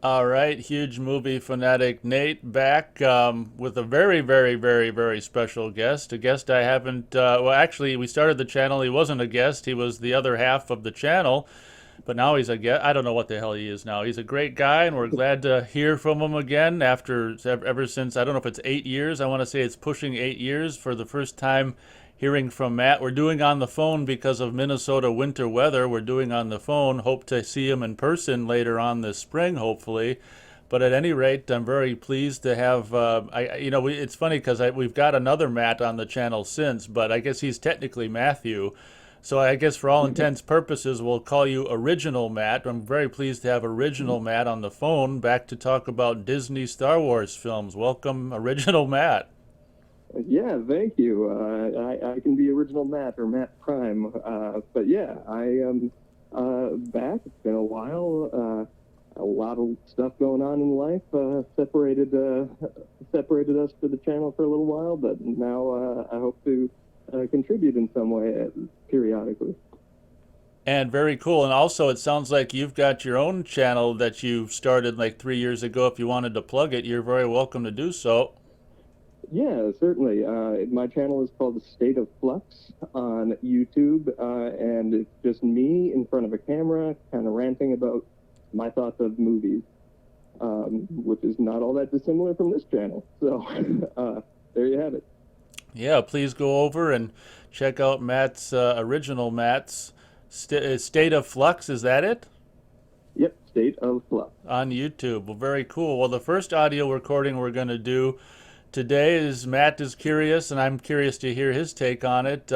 All right, huge movie fanatic Nate back with a very, very, very, very special guest. A guest I haven't, well, actually, we started the channel. He wasn't a guest, he was the other half of the channel, but now he's a guest. I don't know what the hell he is now. He's a great guy, and we're glad to hear from him again after ever since, I don't know if it's 8 years. I want to say it's pushing 8 years for the first time hearing from Matt. We're doing on the phone because of Minnesota winter weather. We're doing on the phone. Hope to see him in person later on this spring, hopefully. But at any rate, I'm very pleased to have. It's funny because we've got another Matt on the channel since, but I guess he's technically Matthew. So I guess for all intents purposes, we'll call you Original Matt. I'm very pleased to have Original Matt on the phone back to talk about Disney Star Wars films. Welcome, Original Matt. Yeah, thank you. I can be original Matt or Matt Prime. But yeah, I am back. It's been a while. A lot of stuff going on in life separated us for the channel for a little while, but now I hope to contribute in some way periodically. And very cool. And also, it sounds like you've got your own channel that you started like 3 years ago. If you wanted to plug it, you're very welcome to do so. Yeah, certainly. My channel is called The State of Flux on YouTube, and it's just me in front of a camera, kind of ranting about my thoughts of movies, which is not all that dissimilar from this channel. So there you have it. Yeah, please go over and check out Matt's original Matt's State of Flux. Is that it? Yep, State of Flux. On YouTube. Well, very cool. Well, the first audio recording we're going to do today is Matt is curious, and I'm curious to hear his take on it.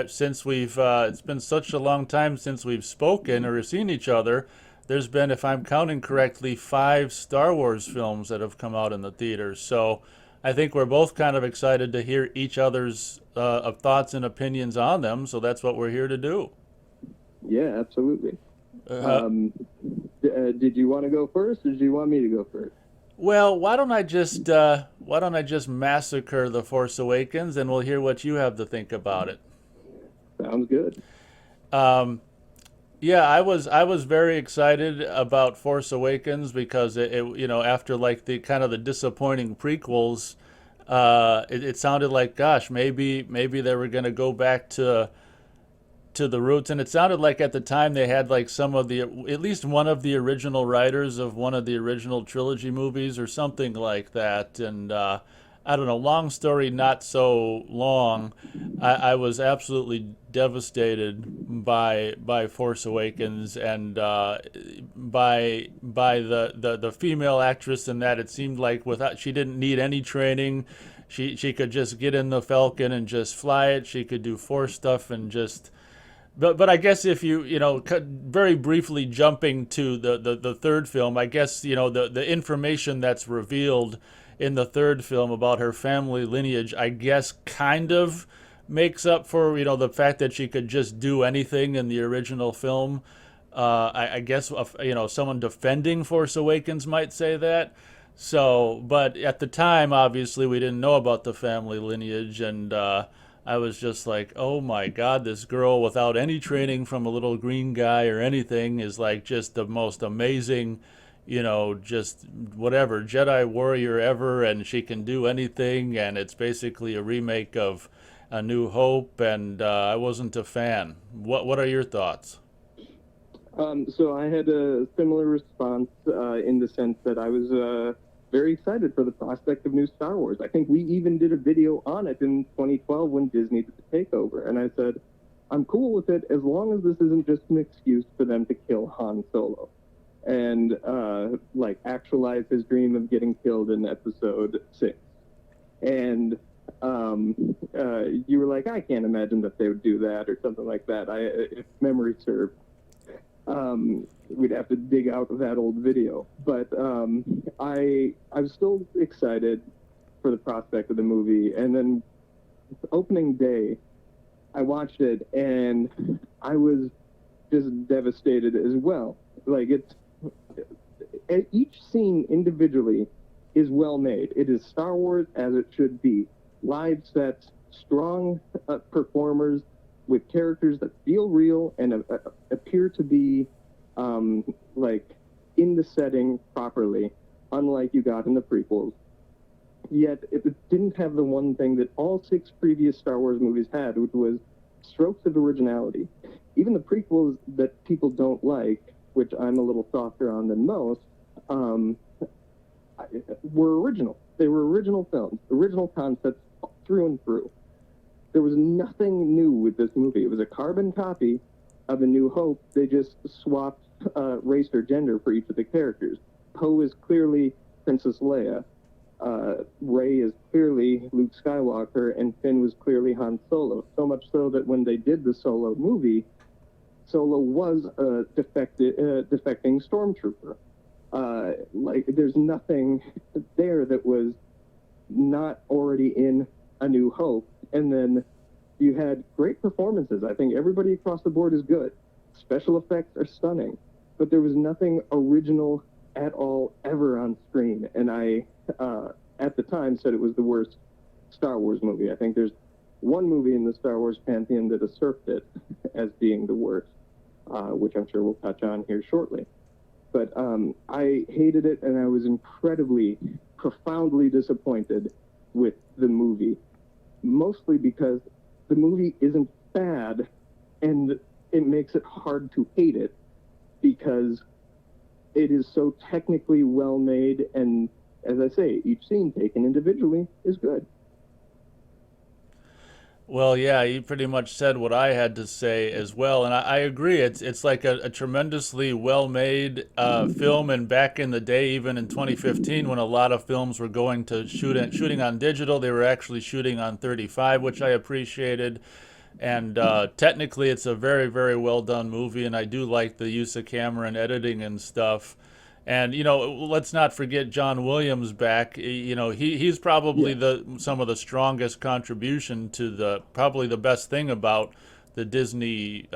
Since it's been such a long time since we've spoken or seen each other, there's been, if I'm counting correctly, 5 Star Wars films that have come out in the theaters. So I think we're both kind of excited to hear each other's thoughts and opinions on them. So that's what we're here to do. Yeah, absolutely. Uh, Um, did you want to go first, or did you want me to go first? well, why don't I just massacre the Force Awakens, and we'll hear what you have to think about it. Sounds good. Um, Yeah, I was very excited about Force Awakens because after like the kind of the disappointing prequels, it sounded like, gosh, maybe they were going to go back to the roots, and it sounded like at the time they had like some of the at least one of the original writers of one of the original trilogy movies or something like that. And I don't know, long story not so long, I was absolutely devastated by Force Awakens, and by the female actress in that. It seemed like without she didn't need any training. She could just get in the Falcon and just fly it. She could do Force stuff and just, but I guess if very briefly jumping to the third film, I guess the information that's revealed in the third film about her family lineage, I guess kind of makes up for the fact that she could just do anything in the original film. I guess someone defending Force Awakens might say that. So, but at the time, obviously, we didn't know about the family lineage, and I was just like, oh my God, this girl without any training from a little green guy or anything is like just the most amazing, just whatever, Jedi warrior ever, and she can do anything, and it's basically a remake of A New Hope, and I wasn't a fan. What are your thoughts? So I had a similar response in the sense that I was very excited for the prospect of new Star Wars. I think we even did a video on it in 2012 when Disney did the takeover, and I said, I'm cool with it as long as this isn't just an excuse for them to kill Han Solo and like actualize his dream of getting killed in Episode 6. And you were like, I can't imagine that they would do that or something like that. If memory serves, we'd have to dig out that old video. But I was still excited for the prospect of the movie. And then opening day, I watched it and I was just devastated as well. Like each scene individually is well made. It is Star Wars as it should be. Live sets, strong performers with characters that feel real and appear to be like in the setting properly, unlike you got in the prequels. Yet it didn't have the one thing that all 6 previous Star Wars movies had, which was strokes of originality. Even the prequels that people don't like, which I'm a little softer on than most, were original. They were original films, original concepts through and through. There was nothing new with this movie. It was a carbon copy of A New Hope. They just swapped race or gender for each of the characters. Poe is clearly Princess Leia. Rey is clearly Luke Skywalker, and Finn was clearly Han Solo. So much so that when they did the Solo movie, Solo was a defecting stormtrooper. There's nothing there that was not already in A New Hope. And then you had great performances. I think everybody across the board is good. Special effects are stunning, but there was nothing original at all ever on screen. And I, at the time, said it was the worst Star Wars movie. I think there's one movie in the Star Wars pantheon that usurped it as being the worst, which I'm sure we'll touch on here shortly. But I hated it, and I was incredibly, profoundly disappointed with the movie, mostly because the movie isn't bad, and it makes it hard to hate it because it is so technically well made, and as I say, each scene taken individually is good. Well, yeah, you pretty much said what I had to say as well, and I agree. It's like a tremendously well-made film, and back in the day, even in 2015, when a lot of films were going to shooting on digital, they were actually shooting on 35, which I appreciated. And technically, it's a very, very well done movie, and I do like the use of camera and editing and stuff. And let's not forget John Williams back. He's probably Yeah. some of the strongest contribution to probably the best thing about the Disney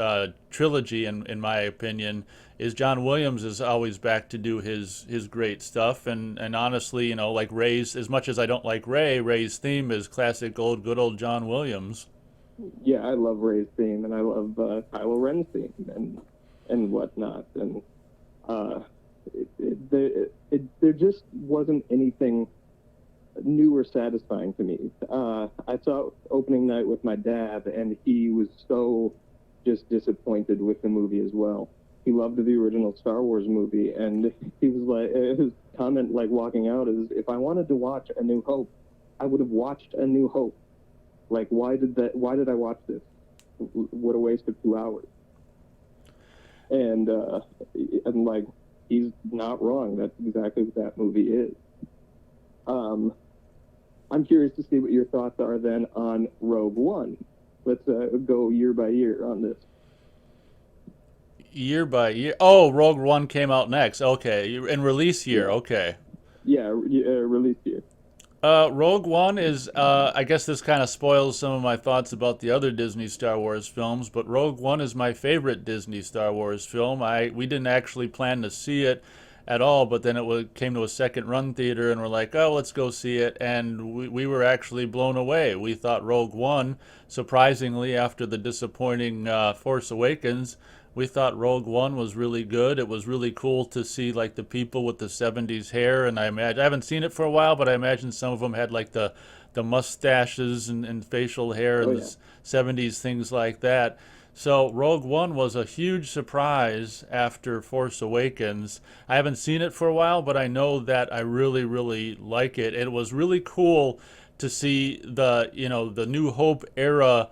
trilogy, in my opinion, is John Williams is always back to do his great stuff. And honestly, like Ray's, as much as I don't like Ray's theme is classic good old John Williams. Yeah, I love Ray's theme, and I love Kylo Ren's theme, and whatnot. And there just wasn't anything new or satisfying to me. I saw opening night with my dad, and he was so just disappointed with the movie as well. He loved the original Star Wars movie, and he was like, his comment, like walking out, is, "If I wanted to watch A New Hope, I would have watched A New Hope. Like, why did I watch this? What a waste of 2 hours." And like, he's not wrong. That's exactly what that movie is. I'm curious to see what your thoughts are then on Rogue One. Let's go year by year on this. Year by year. Oh, Rogue One came out next. Okay, in release year. Yeah, Okay. yeah, release year. Rogue One is, I guess this kind of spoils some of my thoughts about the other Disney Star Wars films, but Rogue One is my favorite Disney Star Wars film. We didn't actually plan to see it at all, but then came to a second run theater and we're like, oh, let's go see it. And we were actually blown away. We thought Rogue One, surprisingly, after the disappointing Force Awakens, we thought Rogue One was really good. It was really cool to see like the people with the 70s hair, and I haven't seen it for a while, but I imagine some of them had like the mustaches and facial hair Oh and yeah. the 70s things like that. So Rogue One was a huge surprise after Force Awakens. I haven't seen it for a while, but I know that I really, really like it. It was really cool to see the New Hope era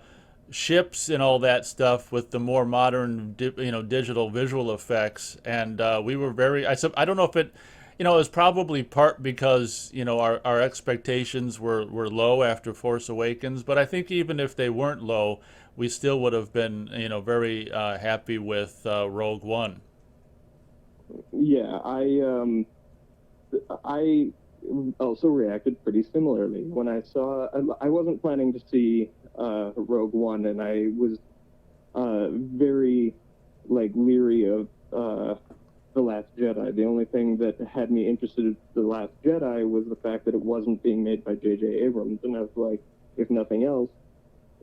ships and all that stuff with the more modern digital visual effects, and we were I don't know if it was probably part because our expectations were low after Force Awakens, but I think even if they weren't low, we still would have been very happy with Rogue One. Yeah, I also reacted pretty similarly when I saw. I wasn't planning to see Rogue One, and I was very like leery of The Last Jedi. The only thing that had me interested in The Last Jedi was the fact that it wasn't being made by J.J. Abrams, and I was like, if nothing else,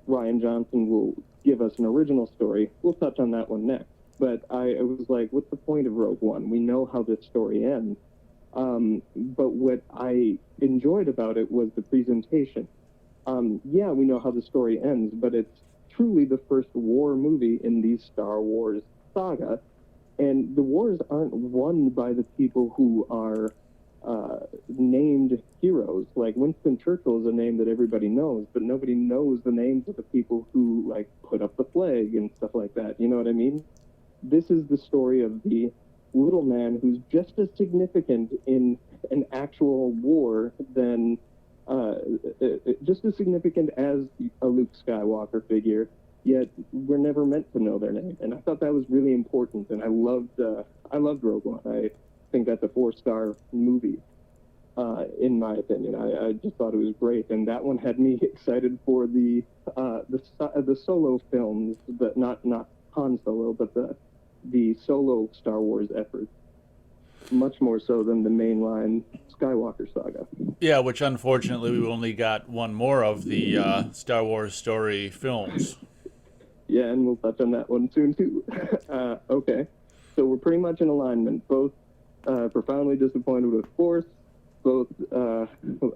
Rian Johnson will give us an original story. We'll touch on that one next. But I was like, what's the point of Rogue One? We know how this story ends. But what I enjoyed about it was the presentation. Yeah, we know how the story ends, but it's truly the first war movie in the Star Wars saga. And the wars aren't won by the people who are named heroes. Like Winston Churchill is a name that everybody knows, but nobody knows the names of the people who like put up the flag and stuff like that. You know what I mean? This is the story of the little man who's just as significant in an actual war than just as significant as a Luke Skywalker figure, yet we're never meant to know their name. And I thought that was really important, and I loved Rogue One. I think that's a 4-star movie, in my opinion. I just thought it was great, and that one had me excited for the solo films, but not Han Solo, but the solo Star Wars efforts, much more so than the mainline Skywalker saga. Yeah, which unfortunately we only got one more of the Star Wars story films. Yeah, and we'll touch on that one soon too. Okay, so we're pretty much in alignment. Both profoundly disappointed with Force, both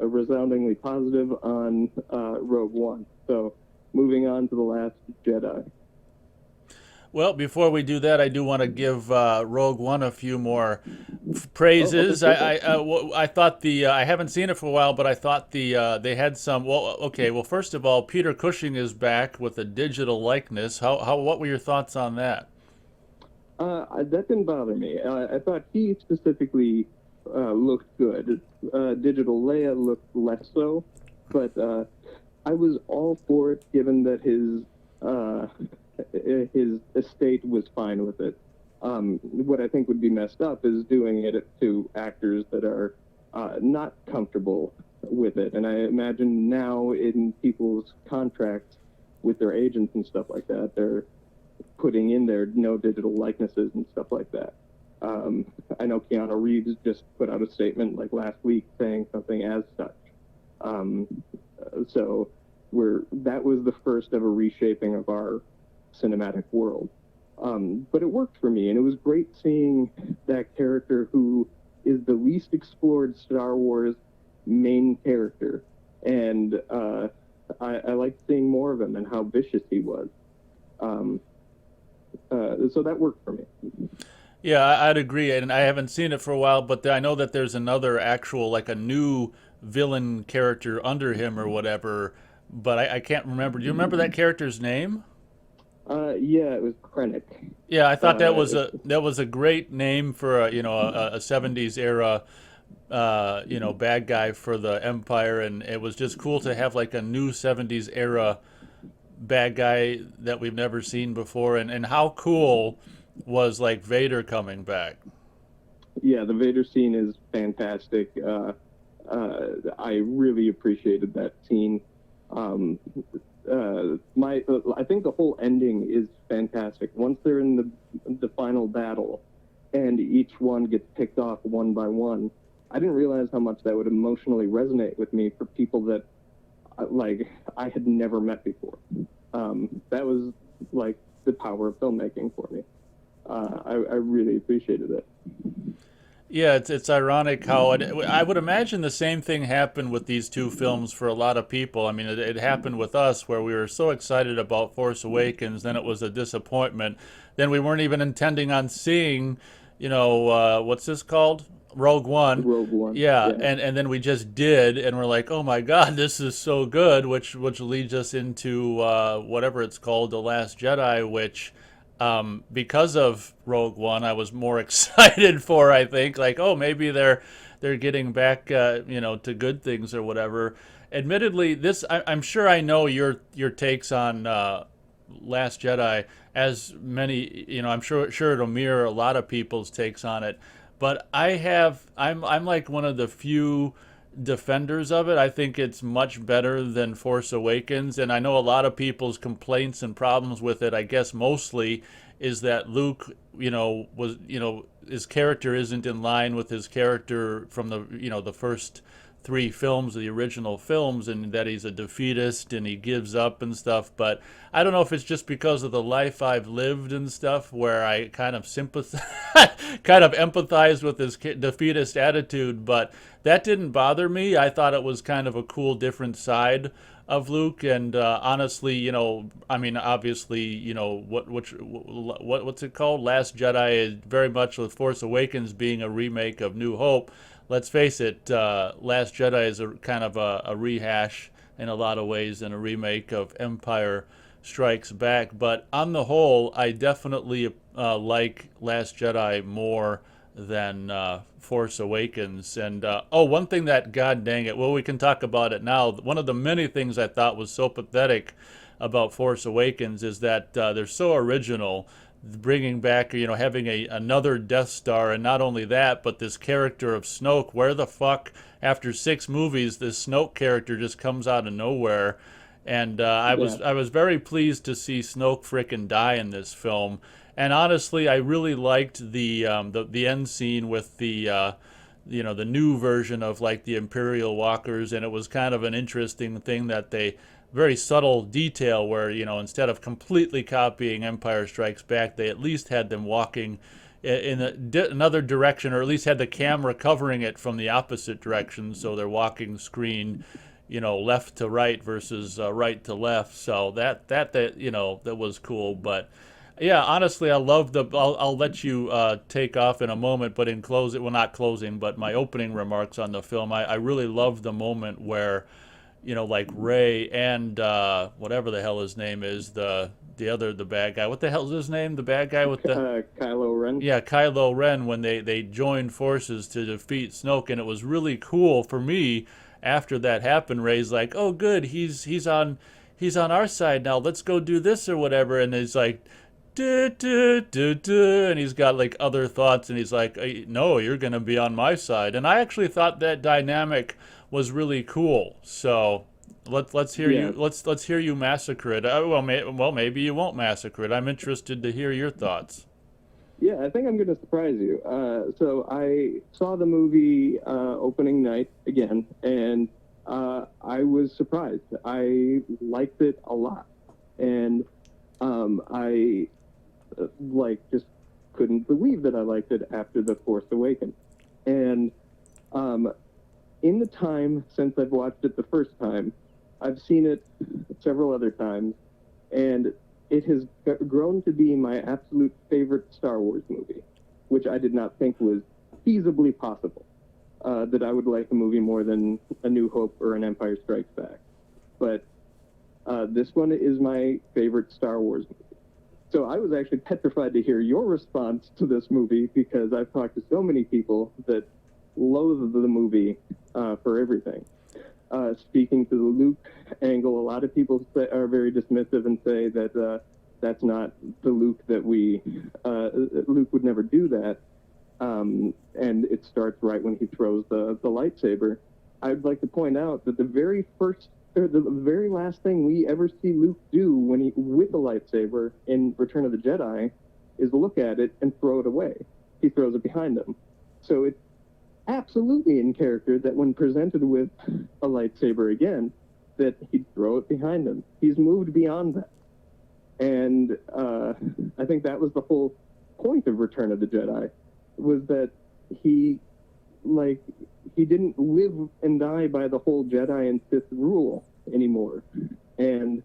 resoundingly positive on Rogue One. So moving on to The Last Jedi. Well, before we do that, I do want to give Rogue One a few more praises. Oh, okay. I thought I haven't seen it for a while, but I thought they had some. Well, okay. Well, first of all, Peter Cushing is back with a digital likeness. What were your thoughts on that? That didn't bother me. I thought he specifically looked good. Digital Leia looked less so, but I was all for it, given that his estate was fine with it. What I think would be messed up is doing it to actors that are not comfortable with it. And I imagine now in people's contracts with their agents and stuff like that, they're putting in there no digital likenesses and stuff like that. I know Keanu Reeves just put out a statement like last week saying something as such. So that was the first of a reshaping of our cinematic world. But it worked for me, and it was great seeing that character who is the least explored Star Wars main character. And I liked seeing more of him and how vicious he was. So that worked for me. Yeah, I'd agree, and I haven't seen it for a while, but I know that there's another actual, like a new villain character under him or whatever, but I can't remember. Do you remember that character's name? Yeah, it was Krennic. Yeah, I thought that was a great name for a 70s era bad guy for the Empire, and it was just cool to have like a new 70s era bad guy that we've never seen before, and how cool was like Vader coming back. Yeah, the Vader scene is fantastic. I really appreciated that scene. I think the whole ending is fantastic. Once they're in the final battle, and each one gets picked off one by one, I didn't realize how much that would emotionally resonate with me for people that I had never met before. That was like the power of filmmaking for me. I really appreciated it. Yeah, it's ironic how I would imagine the same thing happened with these two films for a lot of people. I mean, it happened with us where we were so excited about Force Awakens, then it was a disappointment. Then we weren't even intending on seeing, what's this called? Rogue One. Rogue One. Yeah, and then we just did, and we're like, oh my God, this is so good, which leads us into whatever it's called, The Last Jedi, which because of Rogue One, I was more excited for. I think like, oh, maybe they're getting back, to good things or whatever. Admittedly, I'm sure I know your takes on Last Jedi, as many, I'm sure it'll mirror a lot of people's takes on it. But I'm like one of the few defenders of it. I think it's much better than Force Awakens, and I know a lot of people's complaints and problems with it, I guess mostly, is that Luke, his character isn't in line with his character from the first three films, the original films, and that he's a defeatist and he gives up and stuff. But I don't know if it's just because of the life I've lived and stuff, where I kind of sympathize, kind of empathize with his defeatist attitude. But that didn't bother me. I thought it was kind of a cool, different side of Luke. And honestly, I mean, obviously, what's it called? Last Jedi is very much with Force Awakens being a remake of New Hope. Let's face it, Last Jedi is a kind of a rehash in a lot of ways and a remake of Empire Strikes Back. But on the whole, I definitely like Last Jedi more than Force Awakens. And one thing that, god dang it, well, we can talk about it now. One of the many things I thought was so pathetic about Force Awakens is that they're so original, bringing back, having another Death Star, and not only that, but this character of Snoke. Where the fuck, after 6 movies, this Snoke character just comes out of nowhere? And I was very pleased to see Snoke frickin' die in this film. And honestly, I really liked the end scene with the the new version of like the Imperial walkers, and it was kind of an interesting thing that they very subtle detail where instead of completely copying Empire Strikes Back, they at least had them walking in another direction, or at least had the camera covering it from the opposite direction, so they're walking screen left to right versus right to left. So that was cool. But yeah, honestly, I love I'll let you take off in a moment, but in closing, well, not closing, but my opening remarks on the film, I really love the moment where, like Rey and whatever the hell his name is, the bad guy. What the hell is his name? The bad guy with the Kylo Ren. Yeah, Kylo Ren, when they joined forces to defeat Snoke, and it was really cool for me. After that happened, Rey's like, "Oh, good, he's on our side now. Let's go do this or whatever." And he's like, "Duh, duh, duh, duh," and he's got like other thoughts, and he's like, "No, you're gonna be on my side." And I actually thought that dynamic was really cool. So let's hear you. Let's hear you massacre it. Well, maybe you won't massacre it. I'm interested to hear your thoughts. Yeah, I think I'm going to surprise you. So I saw the movie opening night again, and I was surprised. I liked it a lot, and I just couldn't believe that I liked it after The Force Awakens. And in the time since I've watched it the first time, I've seen it several other times, and it has grown to be my absolute favorite Star Wars movie, which I did not think was feasibly possible, that I would like a movie more than A New Hope or An Empire Strikes Back. But this one is my favorite Star Wars movie. So I was actually petrified to hear your response to this movie, because I've talked to so many people that loathe the movie for everything. Speaking to the Luke angle, a lot of people are very dismissive and say that that's not the Luke that Luke would never do that. And it starts right when he throws the lightsaber. I'd like to point out that the very last thing we ever see Luke do with the lightsaber in Return of the Jedi is look at it and throw it away. He throws it behind him. So it's absolutely in character that when presented with a lightsaber again, that he'd throw it behind him. He's moved beyond that. And I think that was the whole point of Return of the Jedi, was that he didn't live and die by the whole Jedi and Sith rule anymore. And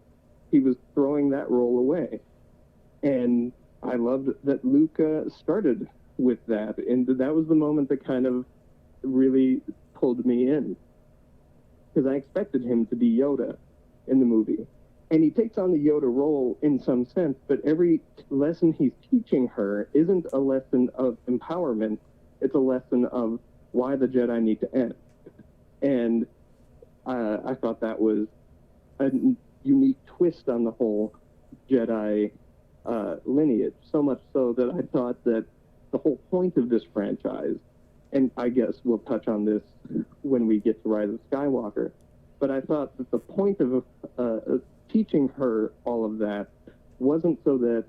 he was throwing that role away. And I loved that Luke started with that. And that was the moment that kind of really pulled me in, because I expected him to be Yoda in the movie, and he takes on the Yoda role in some sense, but every lesson he's teaching her isn't a lesson of empowerment, it's a lesson of why the Jedi need to end. And I thought that was a unique twist on the whole Jedi lineage, so much so that I thought that the whole point of this franchise, and I guess we'll touch on this when we get to Rise of Skywalker, but I thought that the point of teaching her all of that wasn't so that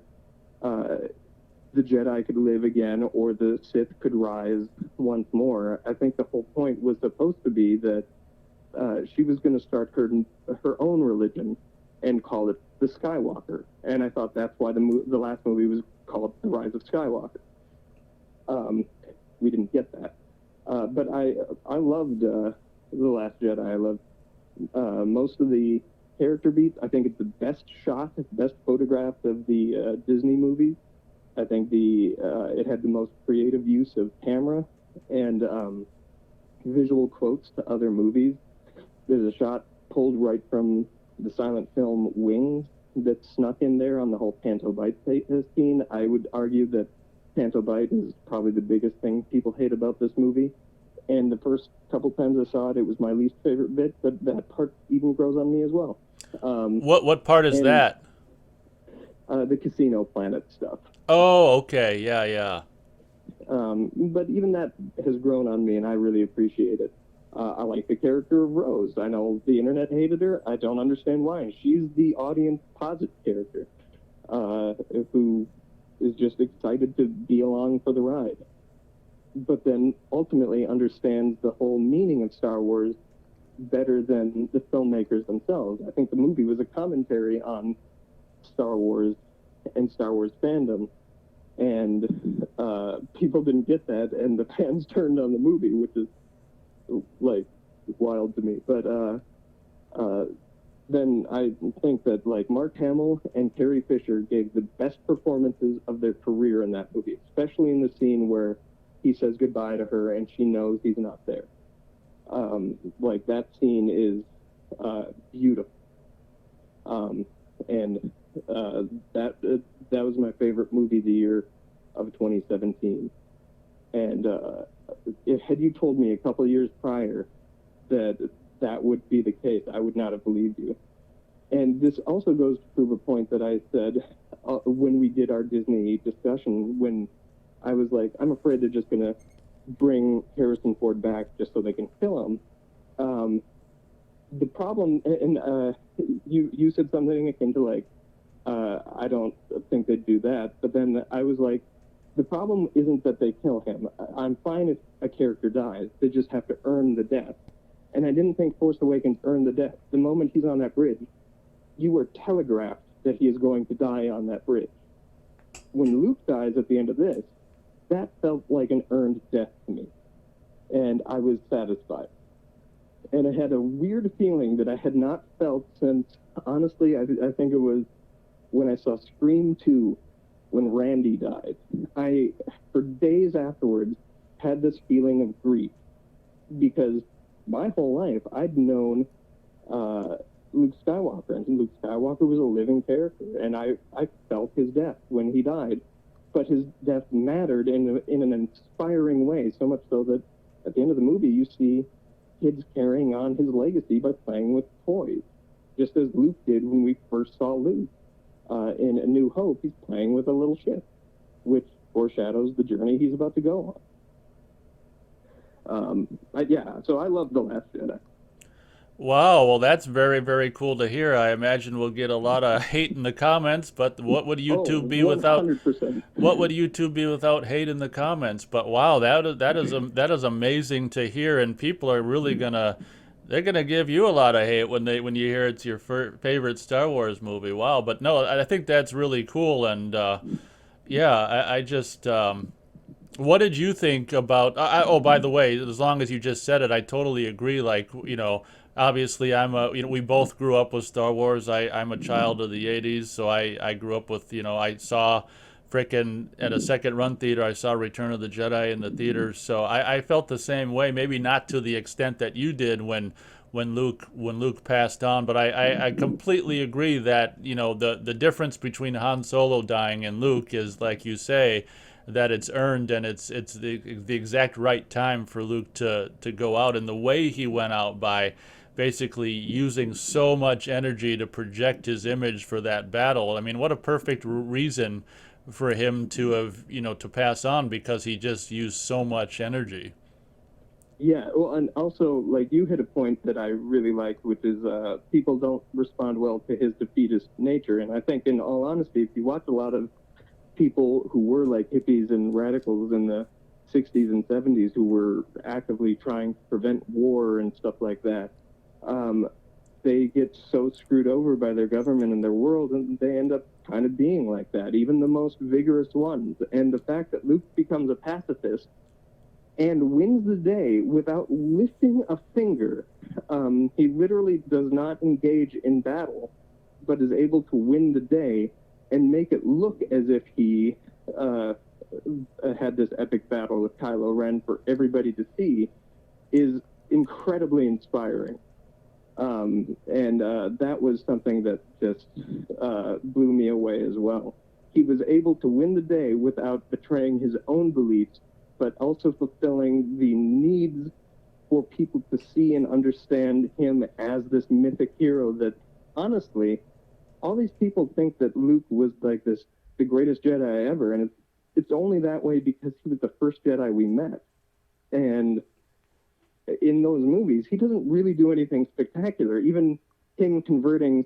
the Jedi could live again or the Sith could rise once more. I think the whole point was supposed to be that she was going to start her own religion and call it the Skywalker. And I thought that's why the last movie was called The Rise of Skywalker. We didn't get that. But I loved The Last Jedi. I loved most of the character beats. I think it's the best shot, best photographed of the Disney movies. I think it had the most creative use of camera and visual quotes to other movies. There's a shot pulled right from the silent film Wings that snuck in there on the whole Canto Bight scene. I would argue that Canto Bight is probably the biggest thing people hate about this movie. And the first couple times I saw it, it was my least favorite bit, but that part even grows on me as well. What part is that? The Casino Planet stuff. Oh, okay, yeah. But even that has grown on me, and I really appreciate it. I like the character of Rose. I know the internet hated her. I don't understand why. She's the audience posit character who is just excited to be along for the ride, but then ultimately understands the whole meaning of Star Wars better than the filmmakers themselves. I think the movie was a commentary on Star Wars and Star Wars fandom, and people didn't get that, and the fans turned on the movie, which is like wild to me. But then I think that like Mark Hamill and Carrie Fisher gave the best performances of their career in that movie, especially in the scene where he says goodbye to her and she knows he's not there. Like that scene is beautiful. And that was my favorite movie of the year of 2017. And had you told me a couple of years prior that that would be the case, I would not have believed you. And this also goes to prove a point that I said when we did our Disney discussion, when I was like, I'm afraid they're just going to bring Harrison Ford back just so they can kill him. The problem, and you said something akin to like, I don't think they'd do that. But then I was like, the problem isn't that they kill him. I'm fine if a character dies. They just have to earn the death. And I didn't think Force Awakens earned the death. The moment he's on that bridge, you were telegraphed that he is going to die on that bridge. When Luke dies at the end of this, that felt like an earned death to me. And I was satisfied. And I had a weird feeling that I had not felt since, honestly, I think it was when I saw Scream 2, when Randy died. I, for days afterwards, had this feeling of grief because my whole life I'd known Luke Skywalker, and Luke Skywalker was a living character, and I felt his death when he died, but his death mattered in an inspiring way, so much so that at the end of the movie you see kids carrying on his legacy by playing with toys, just as Luke did when we first saw Luke. In A New Hope, he's playing with a little ship, which foreshadows the journey he's about to go on. So I love The Last Jedi. Wow, well, that's very, very cool to hear. I imagine we'll get a lot of hate in the comments, but what would YouTube be without 100%. what would YouTube be without hate in the comments? But wow, that is amazing to hear, and people are really they're gonna give you a lot of hate when you hear it's your favorite Star Wars movie. Wow, but no, I think that's really cool, and I just. What did you think about? Oh, by the way, as long as you just said it, I totally agree. Like, obviously, we both grew up with Star Wars. I'm a child of the '80s, so I grew up with, I saw frickin' at a second run theater, I saw Return of the Jedi in the theaters. So I felt the same way. Maybe not to the extent that you did when Luke passed on, but I completely agree that the difference between Han Solo dying and Luke is, like you say, that it's earned, and it's the exact right time for Luke to go out, and the way he went out by basically using so much energy to project his image for that battle. I mean, what a perfect reason for him to have to pass on, because he just used so much energy. Yeah, well, and also, like, you hit a point that I really like, which is people don't respond well to his defeatist nature. And I think, in all honesty, if you watch a lot of people who were like hippies and radicals in the 60s and 70s who were actively trying to prevent war and stuff like that. They get so screwed over by their government and their world, and they end up kind of being like that, even the most vigorous ones. And the fact that Luke becomes a pacifist and wins the day without lifting a finger, he literally does not engage in battle, but is able to win the day and make it look as if he had this epic battle with Kylo Ren for everybody to see, is incredibly inspiring. And that was something that just blew me away as well. He was able to win the day without betraying his own beliefs, but also fulfilling the needs for people to see and understand him as this mythic hero that, honestly, all these people think that Luke was like the greatest Jedi ever, and it's only that way because he was the first Jedi we met. And in those movies, he doesn't really do anything spectacular. Even him converting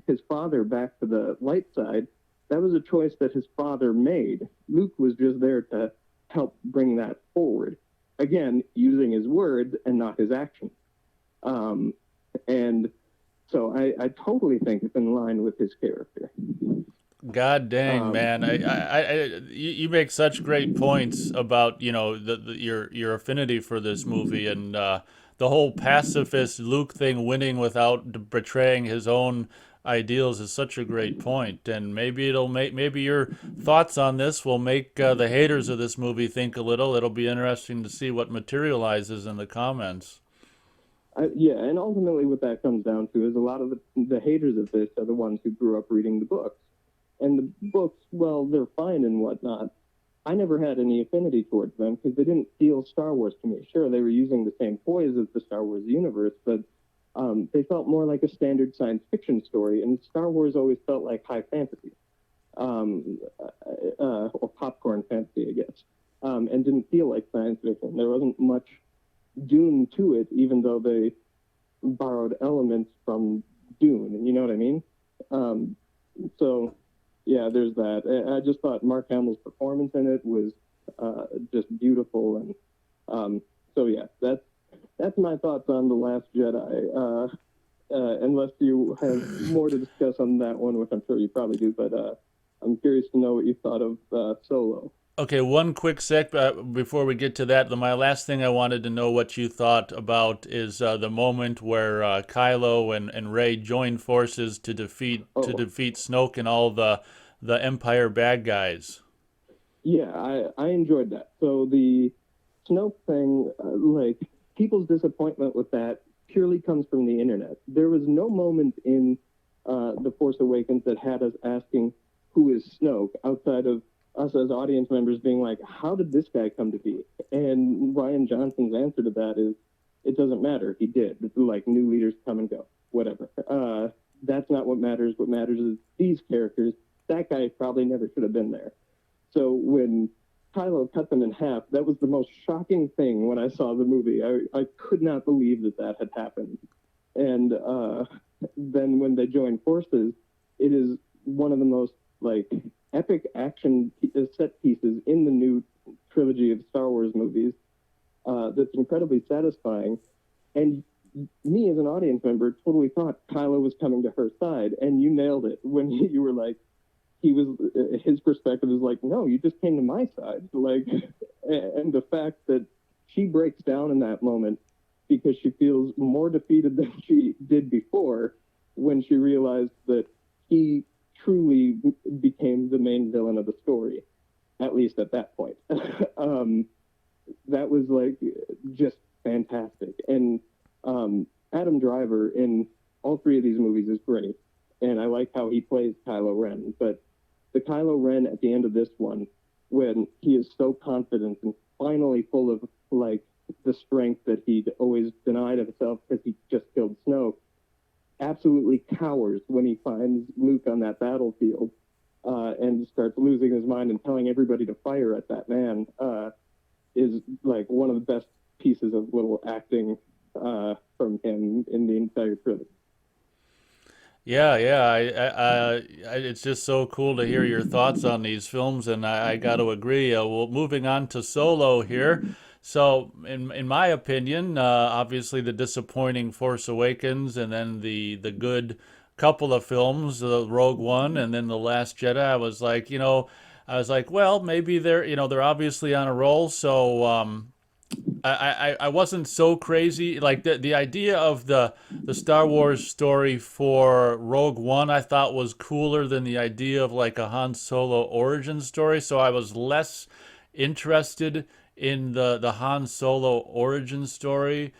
his father back to the light side, that was a choice that his father made. Luke was just there to help bring that forward. Again, using his words and not his actions. And so I totally think it's in line with his character. God dang, man! You make such great points about your affinity for this movie and the whole pacifist Luke thing, winning without betraying his own ideals is such a great point. And maybe your thoughts on this will make the haters of this movie think a little. It'll be interesting to see what materializes in the comments. Yeah, and ultimately what that comes down to is a lot of the haters of this are the ones who grew up reading the books. And the books, well, they're fine and whatnot. I never had any affinity towards them because they didn't feel Star Wars to me. Sure, they were using the same toys as the Star Wars universe, but they felt more like a standard science fiction story, and Star Wars always felt like high fantasy, or popcorn fantasy, I guess, and didn't feel like science fiction. There wasn't much Dune to it, even though they borrowed elements from Dune, you know what I mean? So, yeah, there's that. I just thought Mark Hamill's performance in it was just beautiful, and so yeah, that's my thoughts on The Last Jedi. Unless you have more to discuss on that one, which I'm sure you probably do, but I'm curious to know what you thought of Solo. Okay, one quick sec before we get to that. My last thing I wanted to know what you thought about is the moment where Kylo and Rey join forces to defeat Snoke and all the Empire bad guys. Yeah, I enjoyed that. So the Snoke thing, like people's disappointment with that purely comes from the internet. There was no moment in The Force Awakens that had us asking who is Snoke outside of us as audience members being like, how did this guy come to be? And Rian Johnson's answer to that is, it doesn't matter. He did. Like, new leaders come and go, whatever. That's not what matters. What matters is these characters. That guy probably never should have been there. So when Kylo cut them in half, that was the most shocking thing when I saw the movie. I could not believe that had happened. And then when they join forces, it is one of the most, like, epic action set pieces in the new trilogy of Star Wars movies that's incredibly satisfying. And me as an audience member totally thought Kylo was coming to her side, and you nailed it when you were like, his perspective is like, no, you just came to my side. Like, and the fact that she breaks down in that moment because she feels more defeated than she did before when she realized that he truly became the main villain of the story, at least at that point. That was like just fantastic. And Adam Driver in all three of these movies is great. And I like how he plays Kylo Ren. But the Kylo Ren at the end of this one, when he is so confident and finally full of like the strength that he'd always denied of himself because he just killed Snoke, absolutely cowers when he finds Luke on that battlefield and starts losing his mind and telling everybody to fire at that man is like one of the best pieces of little acting from him in the entire trilogy. Yeah, yeah. It's just so cool to hear your thoughts on these films, and I got to agree. Well, moving on to Solo here. So, in my opinion, obviously the disappointing Force Awakens, and then the good couple of films, Rogue One, and then the Last Jedi. I was like, well, maybe they're obviously on a roll. So, I wasn't so crazy. Like the idea of the Star Wars story for Rogue One, I thought was cooler than the idea of like a Han Solo origin story. So I was less interested in the Han Solo origin story,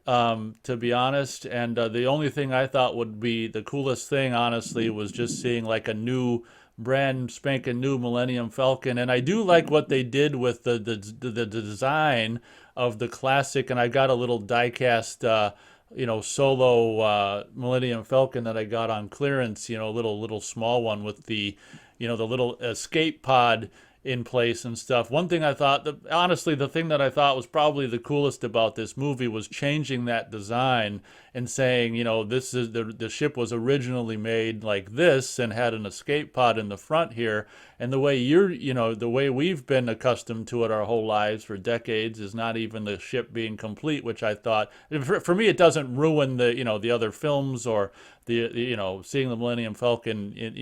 to be honest. And the only thing I thought would be the coolest thing, honestly, was just seeing like a new, brand spanking new Millennium Falcon. And I do like what they did with the design of the classic. And I got a little diecast, solo Millennium Falcon that I got on clearance. You know, little small one with the little escape pod in place and stuff. One thing I thought, honestly, the thing that I thought was probably the coolest about this movie was changing that design and saying, this is the ship was originally made like this and had an escape pod in the front here. And the way we've been accustomed to it our whole lives for decades is not even the ship being complete, which I thought, for me, it doesn't ruin the other films or seeing the Millennium Falcon in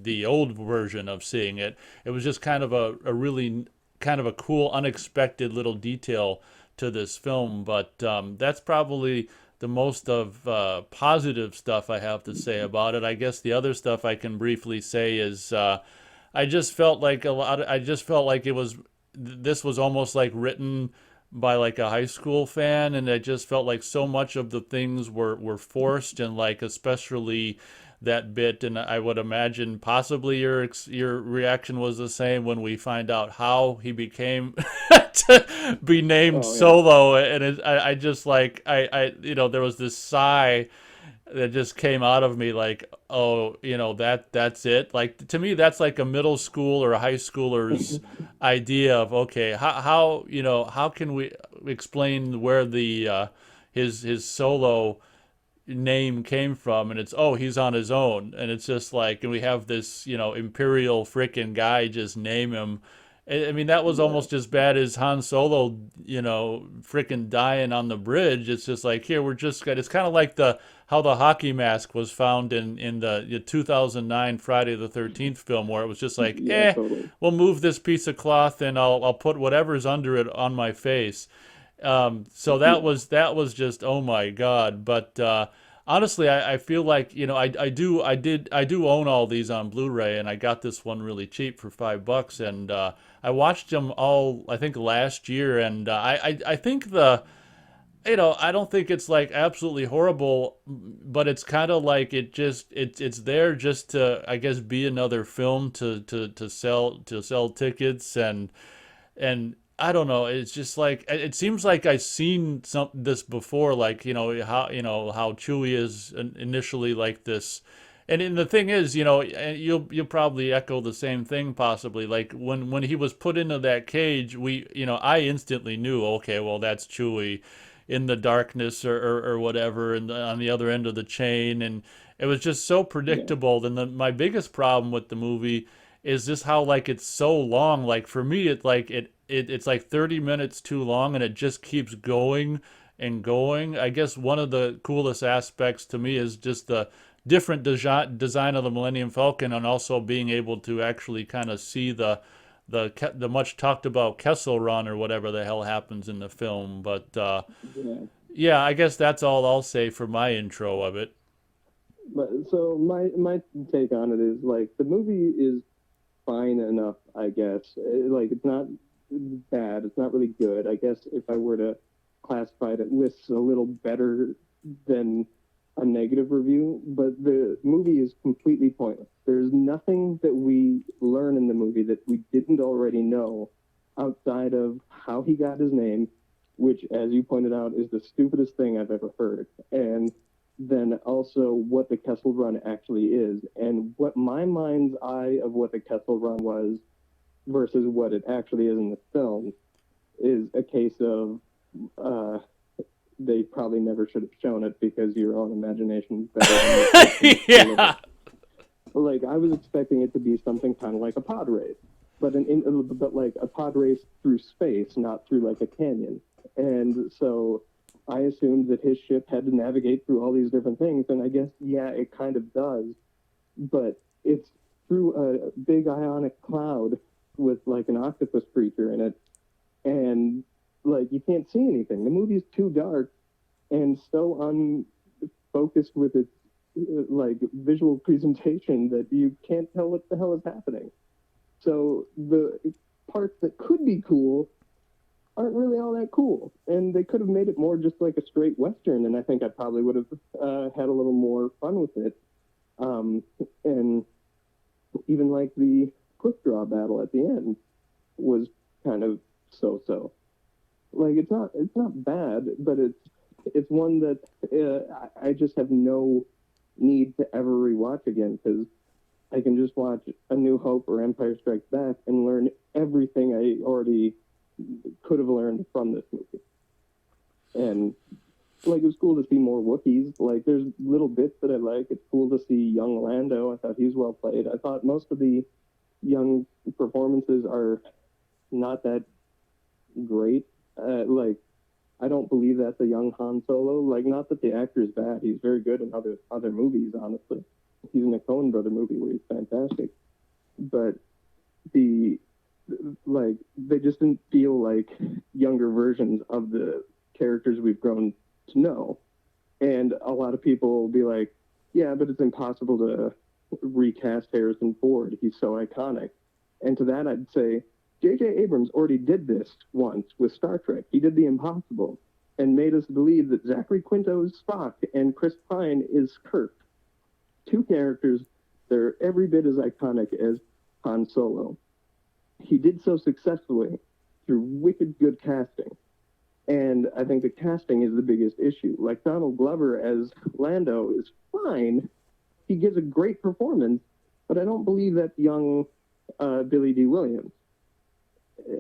the old version of seeing it. It was just kind of a really kind of a cool, unexpected little detail to this film. But that's probably the most of positive stuff I have to say about it. I guess the other stuff I can briefly say is I just felt like I just felt like this was almost like written by like a high school fan, and I just felt like so much of the things were forced, and like especially that bit. And I would imagine possibly your reaction was the same when we find out how he became to be named Oh yeah. Solo. And I just like there was this sigh that just came out of me, like, oh, that's it. Like, to me, that's like a middle school or a high schooler's idea of, okay, how can we explain where the his Solo name came from? And it's, oh, he's on his own. And it's just like, and we have this imperial freaking guy just name him. I mean, that was Yeah. almost as bad as Han Solo, freaking dying on the bridge. It's just like, here, we're just it's kind of like the how the hockey mask was found in the 2009 Friday the 13th film, where it was just like, Yeah, totally. we'll move this piece of cloth and I'll put whatever's under it on my face. So Yeah. that was just, oh my god. But honestly, I feel like I do own all these on Blu-ray, and I got this one really cheap for $5, and I watched them all I think last year, and I think I don't think it's like absolutely horrible, but it's kind of like it's there just to, I guess, be another film to sell tickets. And I don't know. It's just like it seems like I've seen this before. Like how Chewie is initially like this, and the thing is, and you'll probably echo the same thing possibly. Like when he was put into that cage, I instantly knew, okay, well that's Chewie in the darkness or whatever, and on the other end of the chain. And it was just so Yeah. predictable. Then my biggest problem with the movie is just how like it's so long. Like for me, it's like 30 minutes too long, and it just keeps going and going. I guess one of the coolest aspects to me is just the different design of the Millennium Falcon, and also being able to actually kind of see the much talked about Kessel Run or whatever the hell happens in the film. But Yeah. yeah, I guess that's all I'll say for my intro of it. But so my take on it is like the movie is fine enough, I guess. Like it's not bad. It's not really good. I guess if I were to classify it, it lists a little better than a negative review. But the movie is completely pointless. There's nothing that we learn in the movie that we didn't already know outside of how he got his name, which, as you pointed out, is the stupidest thing I've ever heard. And then also what the Kessel Run actually is, and what my mind's eye of what the Kessel Run was versus what it actually is in the film is a case of uh, they probably never should have shown it because your own imagination is better than yours can deliver. Yeah. Like I was expecting it to be something kind of like a pod race, but like a pod race through space, not through like a canyon. And so I assumed that his ship had to navigate through all these different things, and I guess yeah, it kind of does, but it's through a big ionic cloud with like an octopus creature in it, and like you can't see anything. The movie's too dark and so unfocused with its like visual presentation that you can't tell what the hell is happening. So the parts that could be cool aren't really all that cool, and they could have made it more just like a straight western, and I think I probably would have had a little more fun with it. And even like the quick draw battle at the end was kind of so-so. Like it's not bad, but it's one that I just have no need to ever rewatch again because I can just watch A New Hope or Empire Strikes Back and learn everything I already could have learned from this movie. And like it was cool to see more Wookiees. Like there's little bits that I like. It's cool to see young Lando. I thought he was well played. I thought most of the young performances are not that great. Like I don't believe that's a young Han Solo. Like not that the actor is bad. He's very good in other movies. Honestly, he's in a Coen Brother movie where he's fantastic. But the like they just didn't feel like younger versions of the characters we've grown to know. And a lot of people will be like, yeah, but it's impossible to recast Harrison Ford. He's so iconic. And to that, I'd say, J.J. Abrams already did this once with Star Trek. He did the impossible and made us believe that Zachary Quinto is Spock and Chris Pine is Kirk. Two characters that are every bit as iconic as Han Solo. He did so successfully through wicked good casting. And I think the casting is the biggest issue. Like Donald Glover as Lando is fine. He gives a great performance, but I don't believe that's young Billy D. Williams.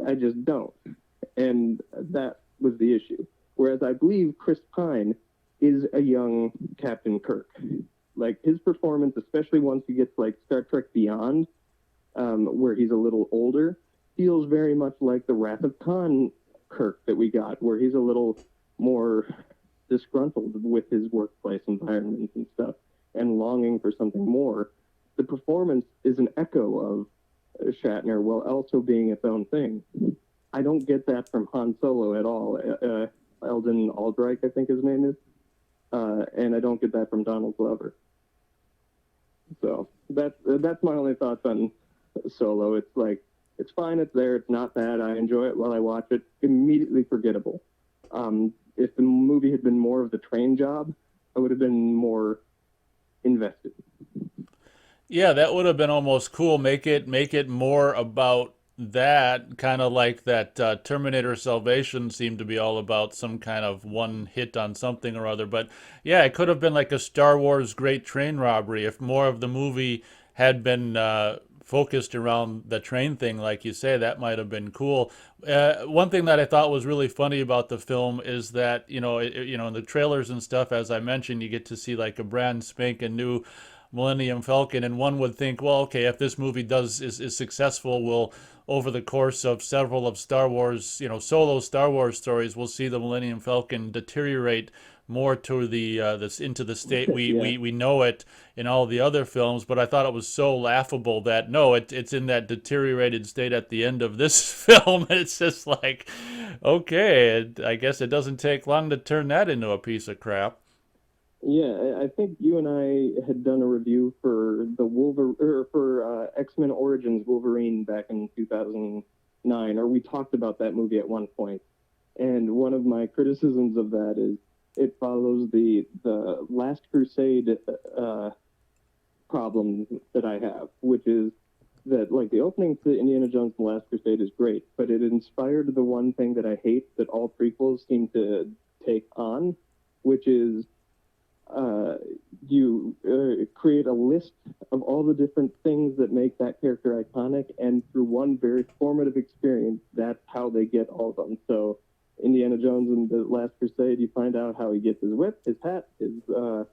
I just don't. And that was the issue. Whereas I believe Chris Pine is a young Captain Kirk. Like his performance, especially once he gets like Star Trek Beyond, where he's a little older, feels very much like the Wrath of Khan Kirk that we got, where he's a little more disgruntled with his workplace environment and stuff and longing for something more. The performance is an echo of Shatner while also being its own thing. I don't get that from Han Solo at all. Eldon Aldrich, I think his name is. And I don't get that from Donald Glover. So that's my only thoughts on Solo. It's like, it's fine, it's there, it's not bad, I enjoy it while I watch it. Immediately forgettable. If the movie had been more of the train job, I would have been more invested. Yeah, that would have been almost cool. Make it more about that, kind of like that Terminator Salvation seemed to be all about some kind of one hit on something or other. But yeah, it could have been like a Star Wars Great Train Robbery if more of the movie had been focused around the train thing, like you say. That might have been cool. One thing that I thought was really funny about the film is that in the trailers and stuff, as I mentioned, you get to see like a brand spanking new Millennium Falcon, and one would think, well, okay, if this movie is successful, we'll over the course of several of Star Wars, solo Star Wars stories, we'll see the Millennium Falcon deteriorate more to the this into the state Yeah. we know it in all the other films. But I thought it was so laughable that no, it's in that deteriorated state at the end of this film, and it's just like, okay, I guess it doesn't take long to turn that into a piece of crap. Yeah, I think you and I had done a review for the Wolverine or for X-Men Origins Wolverine back in 2009, or we talked about that movie at one point. And one of my criticisms of that is it follows the Last Crusade problem that I have, which is that like the opening to Indiana Jones and the Last Crusade is great, but it inspired the one thing that I hate that all prequels seem to take on, which is you create a list of all the different things that make that character iconic, and through one very formative experience, that's how they get all of them. So Indiana Jones and the Last Crusade, you find out how he gets his whip, his hat, his uh,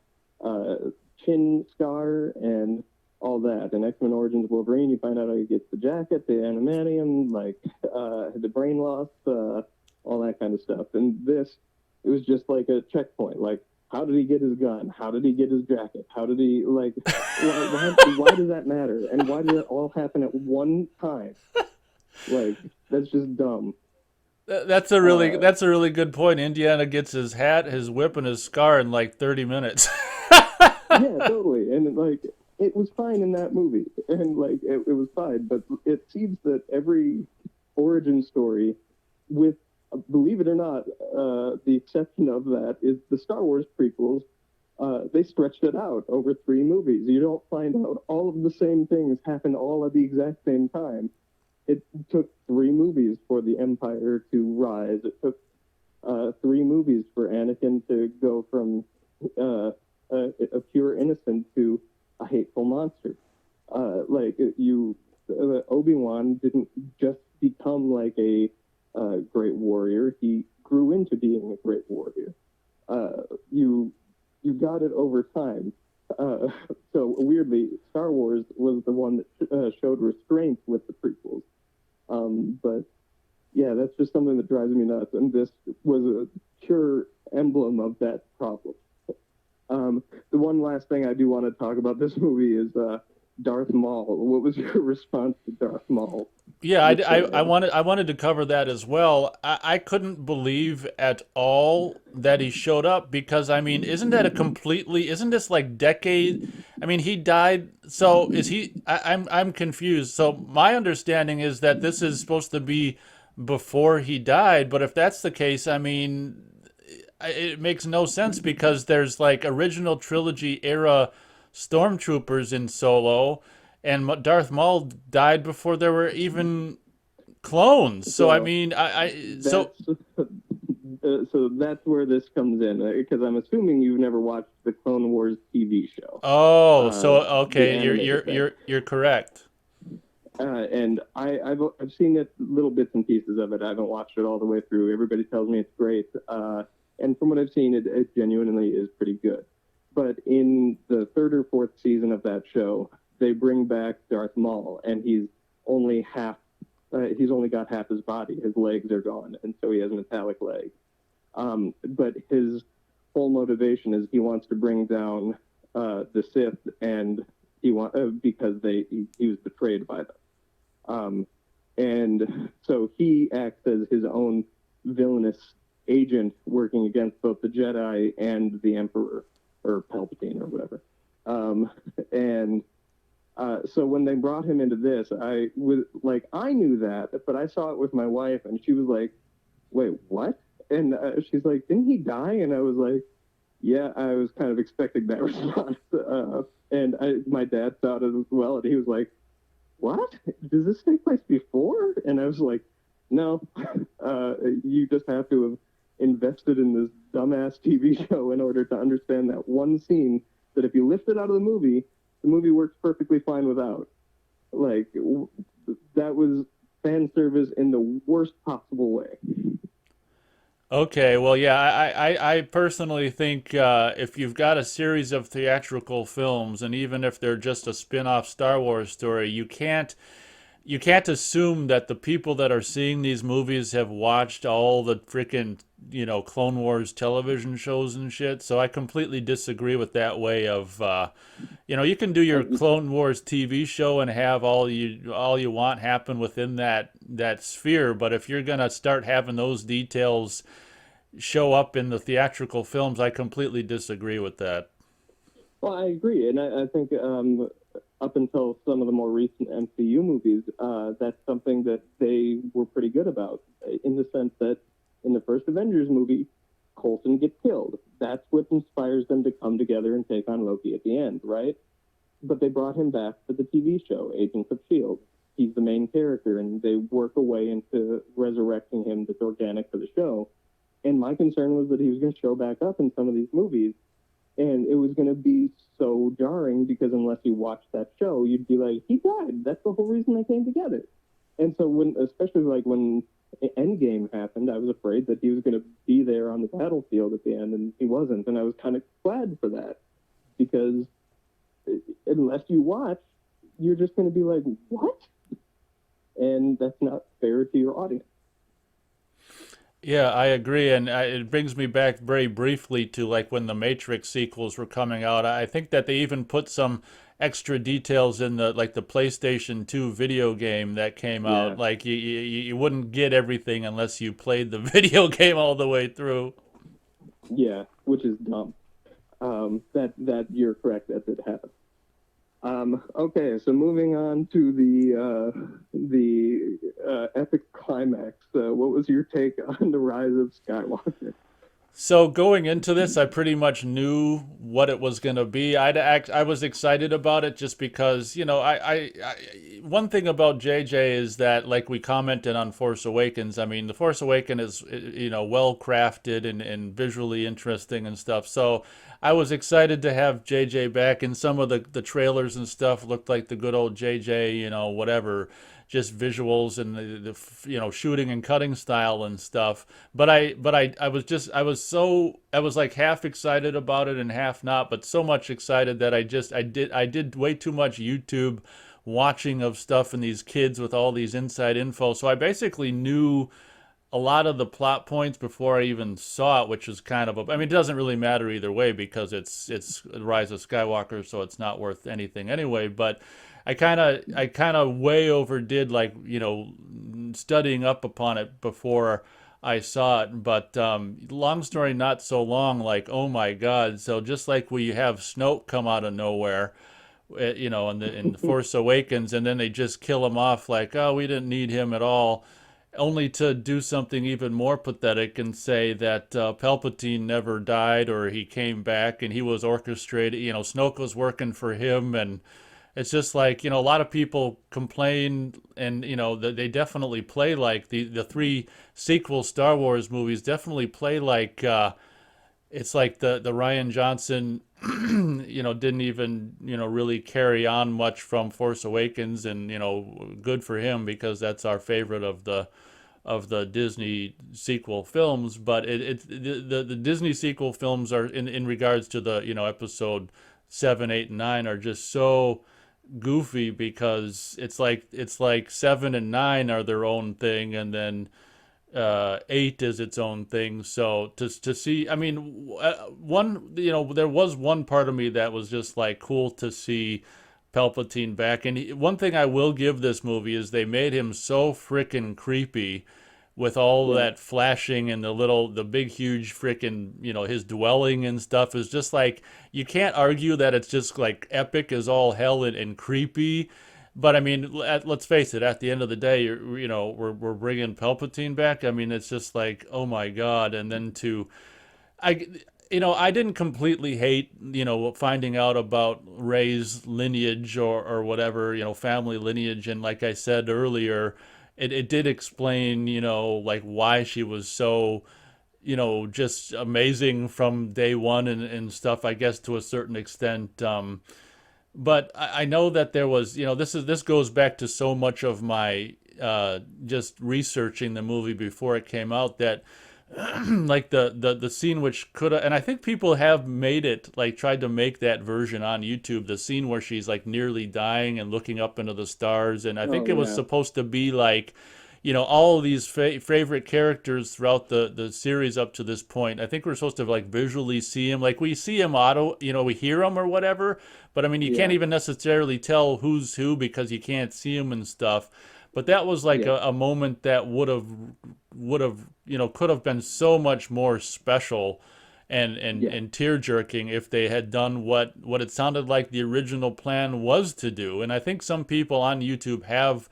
chin scar, and all that. In X-Men Origins Wolverine, you find out how he gets the jacket, the adamantium, like the brain loss, all that kind of stuff. And this, it was just like a checkpoint. Like, how did he get his gun? How did he get his jacket? How did he, like, why does that matter? And why did it all happen at one time? Like, that's just dumb. That's a really good point. Indiana gets his hat, his whip, and his scar in like 30 minutes. Yeah, totally. And like, it was fine in that movie, and like, it was fine. But it seems that every origin story, with believe it or not, the exception of that is the Star Wars prequels. They stretched it out over 3 movies. You don't find out all of the same things happen all at the exact same time. It took 3 movies for the Empire to rise. It took 3 movies for Anakin to go from a pure innocent to a hateful monster. Like you, Obi-Wan didn't just become like a great warrior. He grew into being a great warrior. You got it over time. So weirdly, Star Wars was the one that showed restraint with the prequels. But yeah, that's just something that drives me nuts. And this was a pure emblem of that problem. The one last thing I do want to talk about this movie is Darth Maul. What was your response to Darth Maul? Yeah, I wanted to cover that as well. I couldn't believe at all that he showed up because I mean, isn't this like decade? I mean, he died. So is he? I'm confused. So my understanding is that this is supposed to be before he died. But if that's the case, I mean, it makes no sense because there's like original trilogy era stormtroopers in Solo, and Darth Maul died before there were even clones. So I So mean, that's so that's where this comes in because I'm assuming you've never watched the Clone Wars TV show, oh, so the okay, animated thing. you're correct. And I've seen it little bits and pieces of it. I haven't watched it all the way through. Everybody tells me it's great, and from what I've seen, it genuinely is pretty good. But in the third or fourth season of that show, they bring back Darth Maul, and only half. He's only got half his body. His legs are gone, and so he has metallic legs. But his whole motivation is he wants to bring down the Sith, and because he was betrayed by them. And so he acts as his own villainous agent working against both the Jedi and the Emperor, or Palpatine, or whatever. And so when they brought him into this, I knew that, but I saw it with my wife, and she was like, "Wait, what?" And she's like, "Didn't he die?" And I was like, "Yeah, I was kind of expecting that response." And my dad saw it as well, and he was like, "What? Does this take place before?" And I was like, "No, you just have to have invested in this dumbass TV show in order to understand that one scene that if you lift it out of the movie works perfectly fine without. Like, that was fan service in the worst possible way." Okay, well, yeah, I personally think if you've got a series of theatrical films, and even if they're just a spin-off Star Wars story, you can't assume that the people that are seeing these movies have watched all the freaking, Clone Wars television shows and shit. So I completely disagree with that way of, you can do your Clone Wars TV show and have all you want happen within that sphere. But if you're gonna start having those details show up in the theatrical films, I completely disagree with that. Well, I agree, and I think up until some of the more recent MCU movies, that's something that they were pretty good about, in the sense that in the first Avengers movie, Coulson gets killed. That's what inspires them to come together and take on Loki at the end, right? But they brought him back for the TV show, Agents of S.H.I.E.L.D. He's the main character, and they work a way into resurrecting him that's organic for the show. And my concern was that he was going to show back up in some of these movies, and it was going to be so jarring because unless you watched that show, you'd be like, he died. That's the whole reason they came together. And so especially like when Endgame happened, I was afraid that he was going to be there on the battlefield at the end, and he wasn't, and I was kind of glad for that because unless you watch, you're just going to be like, what? And that's not fair to your audience. Yeah, I agree, and it brings me back very briefly to like when the Matrix sequels were coming out. I think that they even put some extra details in the like the PlayStation 2 video game that came out. Yeah, Like you wouldn't get everything unless you played the video game all the way through. yeah, which is dumb. That you're correct that did happen. Okay, so moving on to the epic climax. What was your take on the rise of Skywalker? So going into this, I pretty much knew what it was going to be. I was excited about it just because, one thing about JJ is that, like we commented on Force Awakens, I mean, the Force Awakens is, well crafted and visually interesting and stuff. So I was excited to have JJ back, and some of the trailers and stuff looked like the good old JJ, whatever, just visuals and the shooting and cutting style and stuff. I was like half excited about it and half not, but so much excited that I did way too much YouTube watching of stuff and these kids with all these inside info. So I basically knew a lot of the plot points before I even saw it, which is kind of I mean, it doesn't really matter either way because it's Rise of Skywalker, so it's not worth anything anyway. But I kind of way overdid like studying up upon it before I saw it. But long story not so long, like oh my God! So just like we have Snoke come out of nowhere, in the Force Awakens, and then they just kill him off like, oh, we didn't need him at all, only to do something even more pathetic and say that Palpatine never died or he came back and he was orchestrated. Snoke was working for him, and it's just like a lot of people complain, and they definitely play like the three sequel Star Wars movies definitely play like it's like the Ryan Johnson didn't even really carry on much from Force Awakens, and good for him because that's our favorite of the Disney sequel films. But the Disney sequel films are in regards to the episode 7, 8, and 9 are just so goofy because it's like 7 and 9 are their own thing, and then 8 is its own thing. So to see, I mean, one there was one part of me that was just like cool to see Palpatine back. And one thing I will give this movie is they made him so freaking creepy with all Yeah, that flashing and the big, huge freaking, his dwelling and stuff is just like, you can't argue that it's just like epic as all hell and creepy. But I mean, let's face it, at the end of the day, we're bringing Palpatine back. I mean, it's just like, oh my God. And then I, I didn't completely hate, finding out about Rey's lineage or whatever, family lineage. And like I said earlier, it did explain, like why she was so, just amazing from day one and stuff, I guess to a certain extent. But I know that there was, this goes back to so much of my just researching the movie before it came out that like the scene which could have, and I think people have made it, like tried to make that version on YouTube, the scene where she's like nearly dying and looking up into the stars, and I think oh it was yeah, supposed to be like all of these favorite characters throughout the series up to this point. I think we're supposed to like visually see him, like we see him auto, we hear him or whatever, but I mean you can't yeah, even necessarily tell who's who because you can't see him and stuff. But that was like yeah, a moment that would have could have been so much more special yeah, and tear jerking if they had done what it sounded like the original plan was to do. And I think some people on YouTube have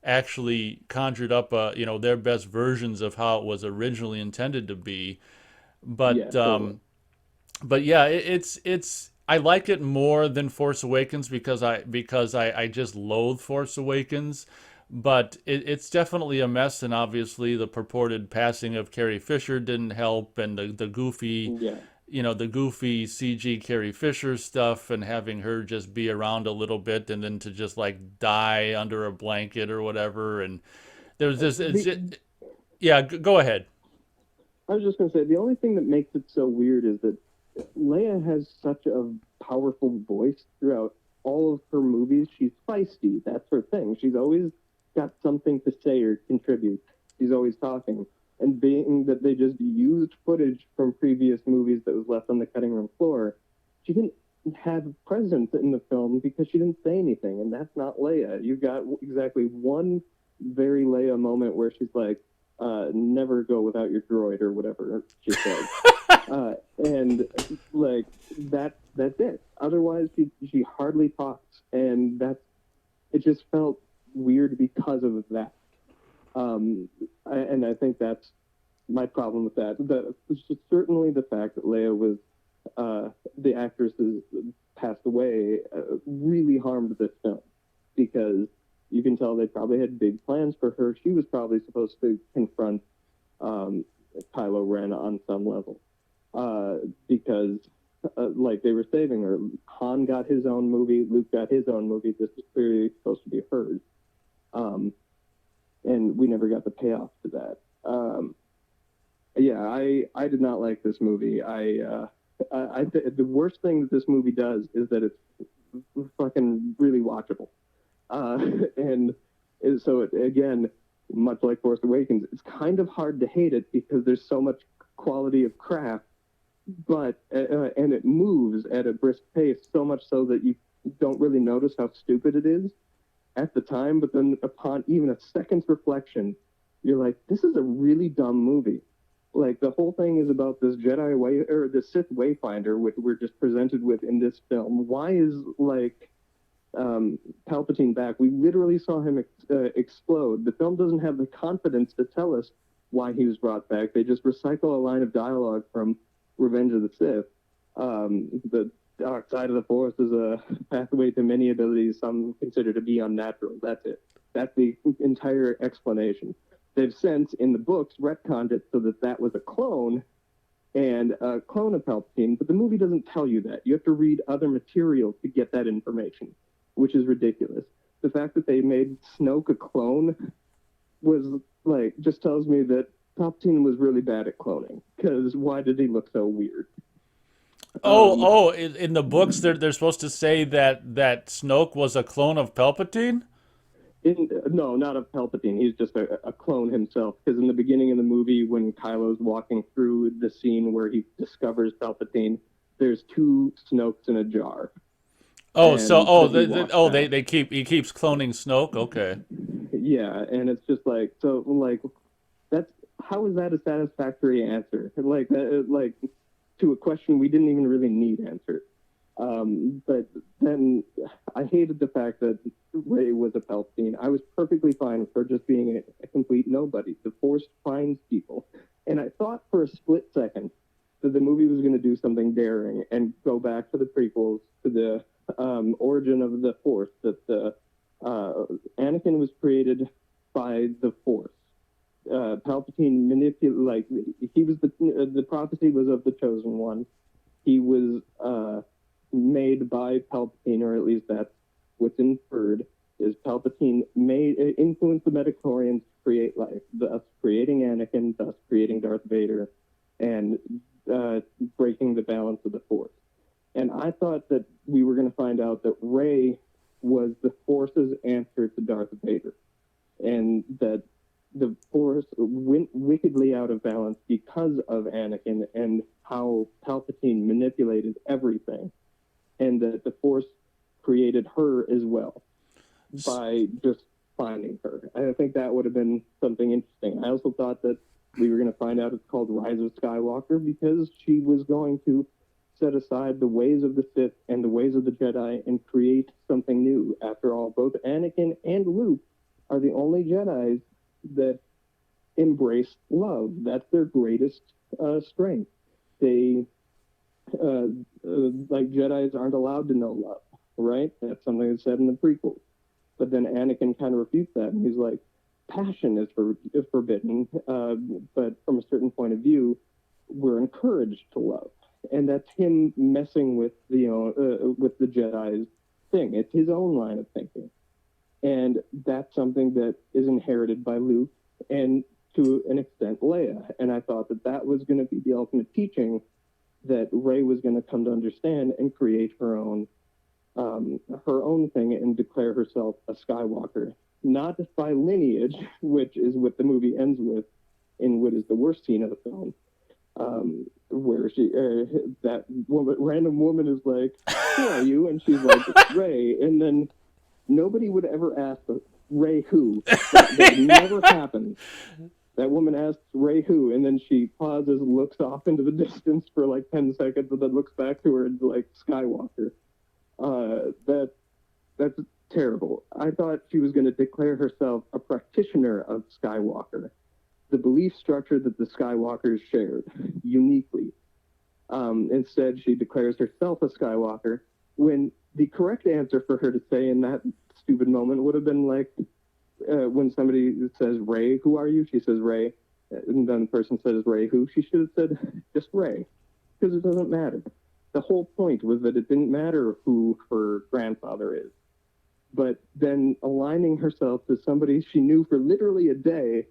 actually conjured up their best versions of how it was originally intended to be. yeah, But totally. yeah, it's I like it more than Force Awakens because I just loathe Force Awakens. But it's definitely a mess, and obviously the purported passing of Carrie Fisher didn't help, and the goofy, Yeah. the goofy CG Carrie Fisher stuff, and having her just be around a little bit, and then to just like die under a blanket or whatever, and there's this. It's The it, Yeah, go ahead. I was just going to say the only thing that makes it so weird is that Leia has such a powerful voice throughout all of her movies. She's feisty. That's her thing. She's always got something to say or contribute. She's always talking. And being that they just used footage from previous movies that was left on the cutting room floor, she didn't have a presence in the film because she didn't say anything. And that's not Leia. You got exactly one very Leia moment where she's like, never go without your droid or whatever she said. And like that's it. Otherwise, she hardly talks, and it just felt weird because of that. And I think that's my problem with that. Certainly the fact that Leia was the actress has passed away really harmed this film because you can tell they probably had big plans for her. She was probably supposed to confront Kylo Ren on some level because like they were saving her. Han got his own movie, Luke got his own movie. This was clearly supposed to be hers, and we never got the payoff to that. Yeah, I did not like this movie. The worst thing that this movie does is that it's fucking really watchable. And so again, much like Force Awakens, it's kind of hard to hate it because there's so much quality of craft, but and it moves at a brisk pace, so much so that you don't really notice how stupid it is at the time. But then upon even a second's reflection, you're like, this is a really dumb movie. Like the whole thing is about this Jedi way or the Sith Wayfinder, which we're just presented with in this film. Why is like Palpatine back? We literally saw him explode. The film doesn't have the confidence to tell us why he was brought back. They just recycle a line of dialogue from Revenge of the Sith. The dark side of the Force is a pathway to many abilities some consider to be unnatural. That's it. That's the entire explanation. They've since, in the books, retconned it so that that was a clone and a clone of Palpatine, but the movie doesn't tell you that. You have to read other material to get that information, which is ridiculous. The fact that they made Snoke a clone was like, just tells me that Palpatine was really bad at cloning, because why did he look so weird? In the books, they're supposed to say that Snoke was a clone of Palpatine. No, not of Palpatine. He's just a clone himself. Because in the beginning of the movie, when Kylo's walking through the scene where he discovers Palpatine, there's two Snokes in a jar. Oh, And he keeps cloning Snoke. Okay. yeah, and it's just like so like that's how is that a satisfactory answer? Like to a question we didn't even really need answered. But then I hated the fact that Rey was a Palpatine. I was perfectly fine with her just being a complete nobody. The Force finds people. And I thought for a split second that the movie was going to do something daring and go back to the prequels, to the origin of the Force, that Anakin was created by the Force. Palpatine he was the prophecy was of the chosen one. He was made by Palpatine, or at least that's what's inferred, is Palpatine influenced the midichlorians to create life, thus creating Anakin, thus creating Darth Vader, and breaking the balance of the Force. And I thought that we were going to find out that Rey was the Force's answer to Darth Vader, and that the Force went wickedly out of balance because of Anakin and how Palpatine manipulated everything, and that the Force created her as well by just finding her. I think that would have been something interesting. I also thought that we were going to find out it's called Rise of Skywalker because she was going to set aside the ways of the Sith and the ways of the Jedi and create something new. After all, both Anakin and Luke are the only Jedis that embrace love. That's their greatest strength. They like Jedis aren't allowed to know love, right? That's something that's said in the prequels. But then Anakin kind of refutes that, and he's like, passion is forbidden, but from a certain point of view, we're encouraged to love. And that's him messing with with the Jedi's thing. It's his own line of thinking. And that's something that is inherited by Luke. And to an extent, Leia. And I thought that that was going to be the ultimate teaching that Rey was going to come to understand and create her own thing and declare herself a Skywalker, not by lineage, which is what the movie ends with, in what is the worst scene of the film, where that random woman is like, "Who are you?" And she's like, "Rey," and then nobody would ever ask Rey who. That never happened. That woman asks Rey who, and then she pauses, looks off into the distance for like 10 seconds, and then looks back to her and like, Skywalker. That's terrible. I thought she was going to declare herself a practitioner of Skywalker, the belief structure that the Skywalkers shared uniquely. Instead, she declares herself a Skywalker, when the correct answer for her to say in that stupid moment would have been like, when somebody says, "Rey, who are you?" She says, "Rey," and then the person says, "Rey, who?" She should have said just Rey, because it doesn't matter. The whole point was that it didn't matter who her grandfather is. But then aligning herself to somebody she knew for literally a day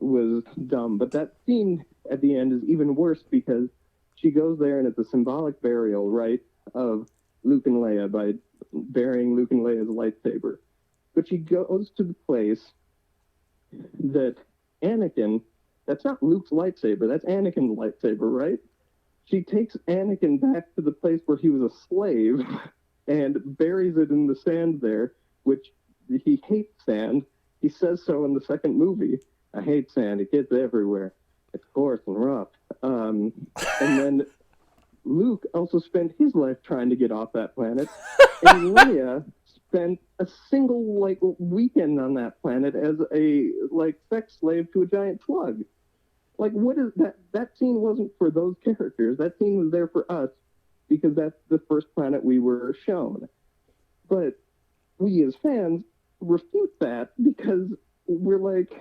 was dumb. But that scene at the end is even worse, because she goes there and it's a symbolic burial, right, of Luke and Leia by burying Luke and Leia's lightsaber. But she goes to the place that Anakin, that's not Luke's lightsaber, that's Anakin's lightsaber, right? She takes Anakin back to the place where he was a slave and buries it in the sand there, which he hates sand. He says so in the second movie. "I hate sand. It gets everywhere. It's coarse and rough." And then Luke also spent his life trying to get off that planet, and Leia spent a single like weekend on that planet as a like sex slave to a giant slug. Like, what is that? That scene wasn't for those characters. That scene was there for us because that's the first planet we were shown. But we as fans refute that because we're like,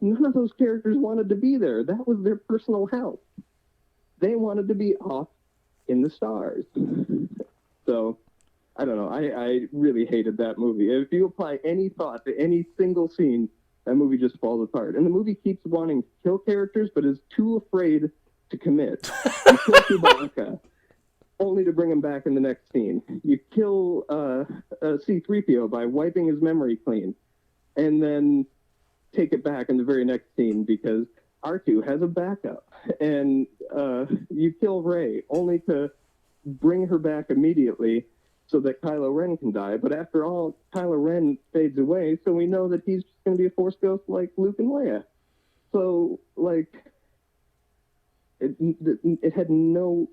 none of those characters wanted to be there. That was their personal hell. They wanted to be off in the stars. So, I don't know. I really hated that movie. If you apply any thought to any single scene, that movie just falls apart. And the movie keeps wanting to kill characters, but is too afraid to commit. You kill Chewbacca, only to bring him back in the next scene. You kill C-3PO by wiping his memory clean, and then take it back in the very next scene because R2 has a backup. And you kill Rey, only to bring her back immediately so that Kylo Ren can die. But after all, Kylo Ren fades away, so we know that he's just going to be a Force ghost like Luke and Leia. So, like, it had no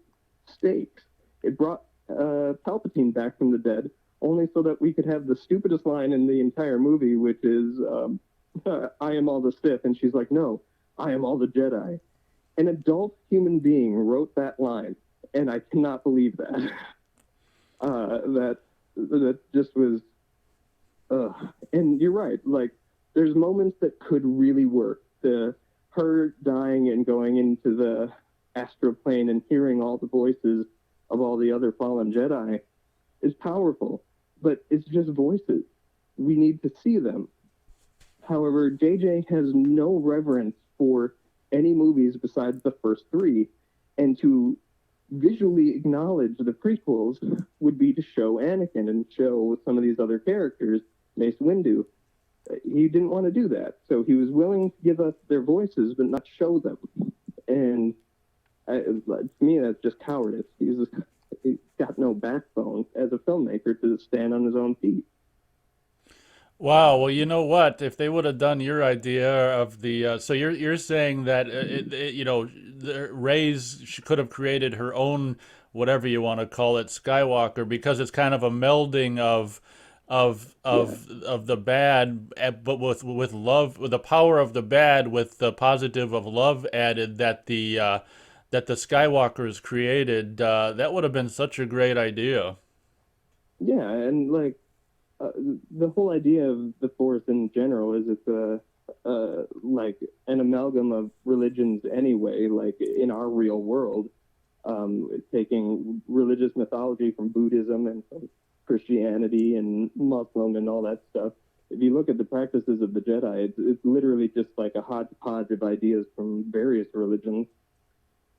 stakes. It brought Palpatine back from the dead, only so that we could have the stupidest line in the entire movie, which is, "I am all the Sith," and she's like, "No, I am all the Jedi." An adult human being wrote that line, and I cannot believe that. That just was, and you're right. Like, there's moments that could really work. Her dying and going into the astral plane and hearing all the voices of all the other fallen Jedi is powerful, but it's just voices. We need to see them. However, JJ has no reverence for any movies besides the first three, and to visually acknowledge the prequels would be to show Anakin and show some of these other characters, Mace Windu. He didn't want to do that, so he was willing to give us their voices but not show them. And to me, that's just cowardice. He's got no backbone as a filmmaker to stand on his own feet. Wow. Well, you know what? If they would have done your idea of the, so you're saying that Rey's she could have created her own whatever you want to call it Skywalker because it's kind of a melding Yeah, of the bad, but with love, with the power of the bad, with the positive of love added that the Skywalkers created. That would have been such a great idea. yeah, and like uh, the whole idea of the Force in general is it's like an amalgam of religions anyway, like in our real world, taking religious mythology from Buddhism and from Christianity and Muslim and all that stuff, if you look at the practices of the Jedi, it's literally just like a hodgepodge of ideas from various religions.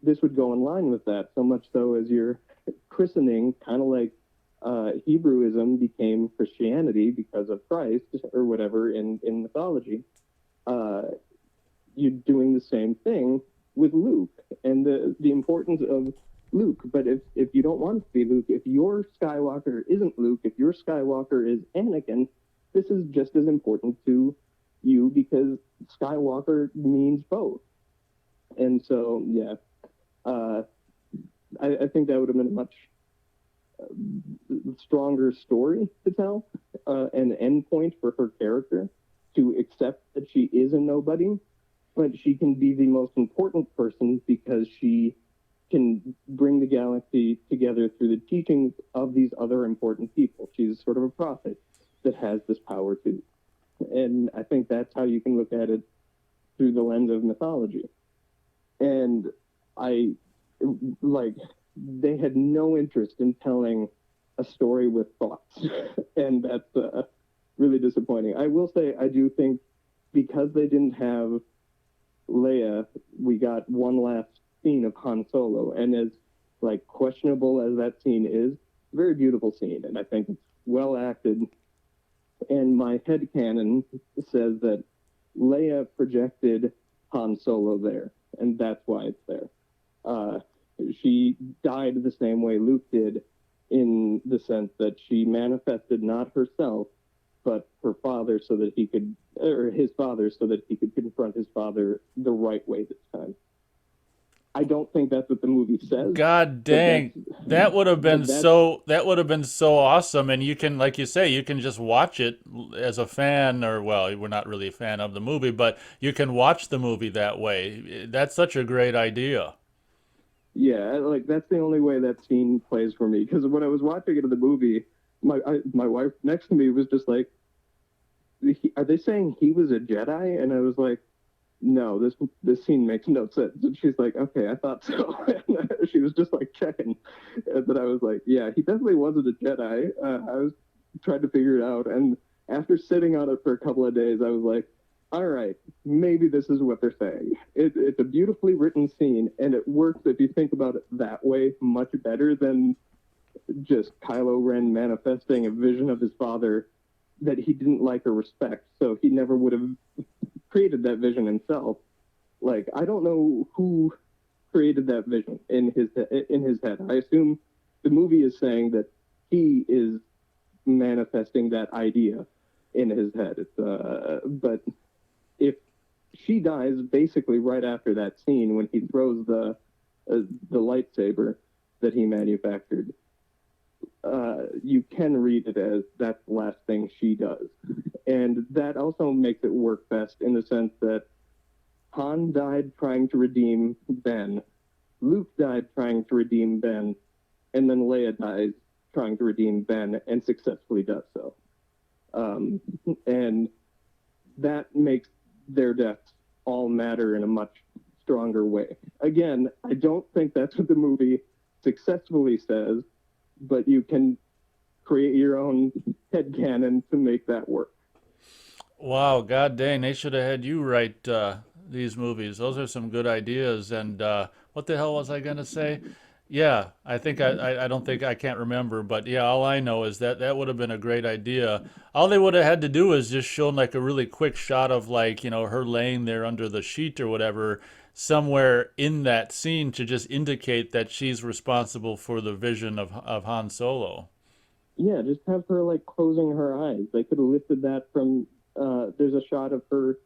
This would go in line with that, so much so as your christening, kind of like Hebrewism became Christianity because of Christ or whatever in mythology. Uh, you're doing the same thing with Luke and the importance of Luke. But if you don't want it to be Luke, if your Skywalker isn't Luke, if your Skywalker is Anakin, this is just as important to you because Skywalker means both. And so, yeah, uh, I think that would have been a much stronger story to tell, an end point for her character to accept that she is a nobody, but she can be the most important person because she can bring the galaxy together through the teachings of these other important people. She's sort of a prophet that has this power too. And I think that's how you can look at it through the lens of mythology. And they had no interest in telling a story with thoughts. And that's really disappointing. I will say, I do think because they didn't have Leia, we got one last scene of Han Solo. And as like questionable as that scene is, very beautiful scene. And I think it's well acted. And my headcanon says that Leia projected Han Solo there, and that's why it's there. She died the same way Luke did, in the sense that she manifested not herself, but her father, so that he could, or his father, so that he could confront his father the right way this time. I don't think that's what the movie says. God but dang, that's- that would have been but that's that would have been so awesome. And you can, like you say, you can just watch it as a fan, or well, we're not really a fan of the movie, but you can watch the movie that way. That's such a great idea. Yeah, like that's the only way that scene plays for me. Because when I was watching it in the movie, my wife next to me was just like, "Are they saying he was a Jedi?" And I was like, "No, this scene makes no sense." And she's like, "Okay, I thought so." And she was just like checking, and then I was like, "Yeah, he definitely wasn't a Jedi." I was trying to figure it out, and after sitting on it for a couple of days, I was like, all right, maybe this is what they're saying. It's a beautifully written scene, and it works if you think about it that way much better than just Kylo Ren manifesting a vision of his father that he didn't like or respect, so he never would have created that vision himself. Like, I don't know who created that vision in his head. I assume the movie is saying that he is manifesting that idea in his head. But if she dies basically right after that scene when he throws the lightsaber that he manufactured, you can read it as that's the last thing she does, and that also makes it work best in the sense that Han died trying to redeem Ben, Luke died trying to redeem Ben, and then Leia dies trying to redeem Ben and successfully does so. And that makes their deaths all matter in a much stronger way. Again, I don't think that's what the movie successfully says, but you can create your own headcanon to make that work. Wow, God dang, they should have had you write these movies. Those are some good ideas. And what the hell was I gonna say? Yeah, I think I don't think I can't remember, but yeah, all I know is that that would have been a great idea. All they would have had to do is just shown like a really quick shot of like, her laying there under the sheet or whatever, somewhere in that scene to just indicate that she's responsible for the vision of Han Solo. Yeah, just have her like closing her eyes. They could have lifted that from. There's a shot of her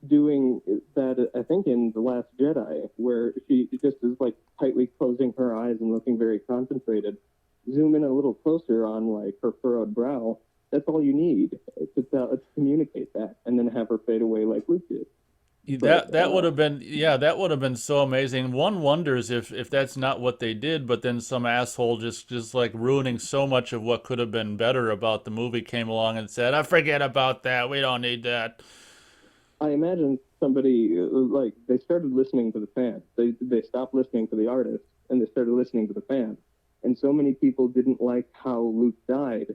doing that, I think, in The Last Jedi, where she just is like tightly closing her eyes and looking very concentrated. Zoom in a little closer on like her furrowed brow. That's all you need to communicate that, and then have her fade away like Luke did. But That would have been, yeah, that would have been so amazing. One wonders if that's not what they did, but then some asshole just like ruining so much of what could have been better about the movie came along and said, "I forget about that. We don't need that." I imagine somebody like they started listening to the fans. They stopped listening to the artists and they started listening to the fans. And so many people didn't like how Luke died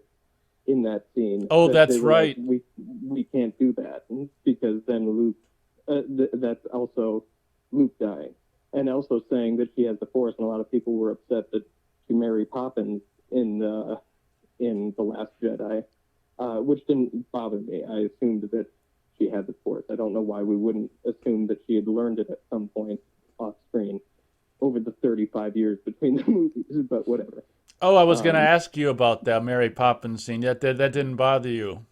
in that scene Oh, that they that's were like, right. we can't do that because then Luke, that's also Luke dying, and also saying that she has the Force, and a lot of people were upset that she married Poppins in the Last Jedi, which didn't bother me. I assumed that she had the Force. I don't know why we wouldn't assume that she had learned it at some point off screen over the 35 years between the movies, but whatever. Oh, I was going to Um, ask you about that Mary Poppins scene. That didn't bother you.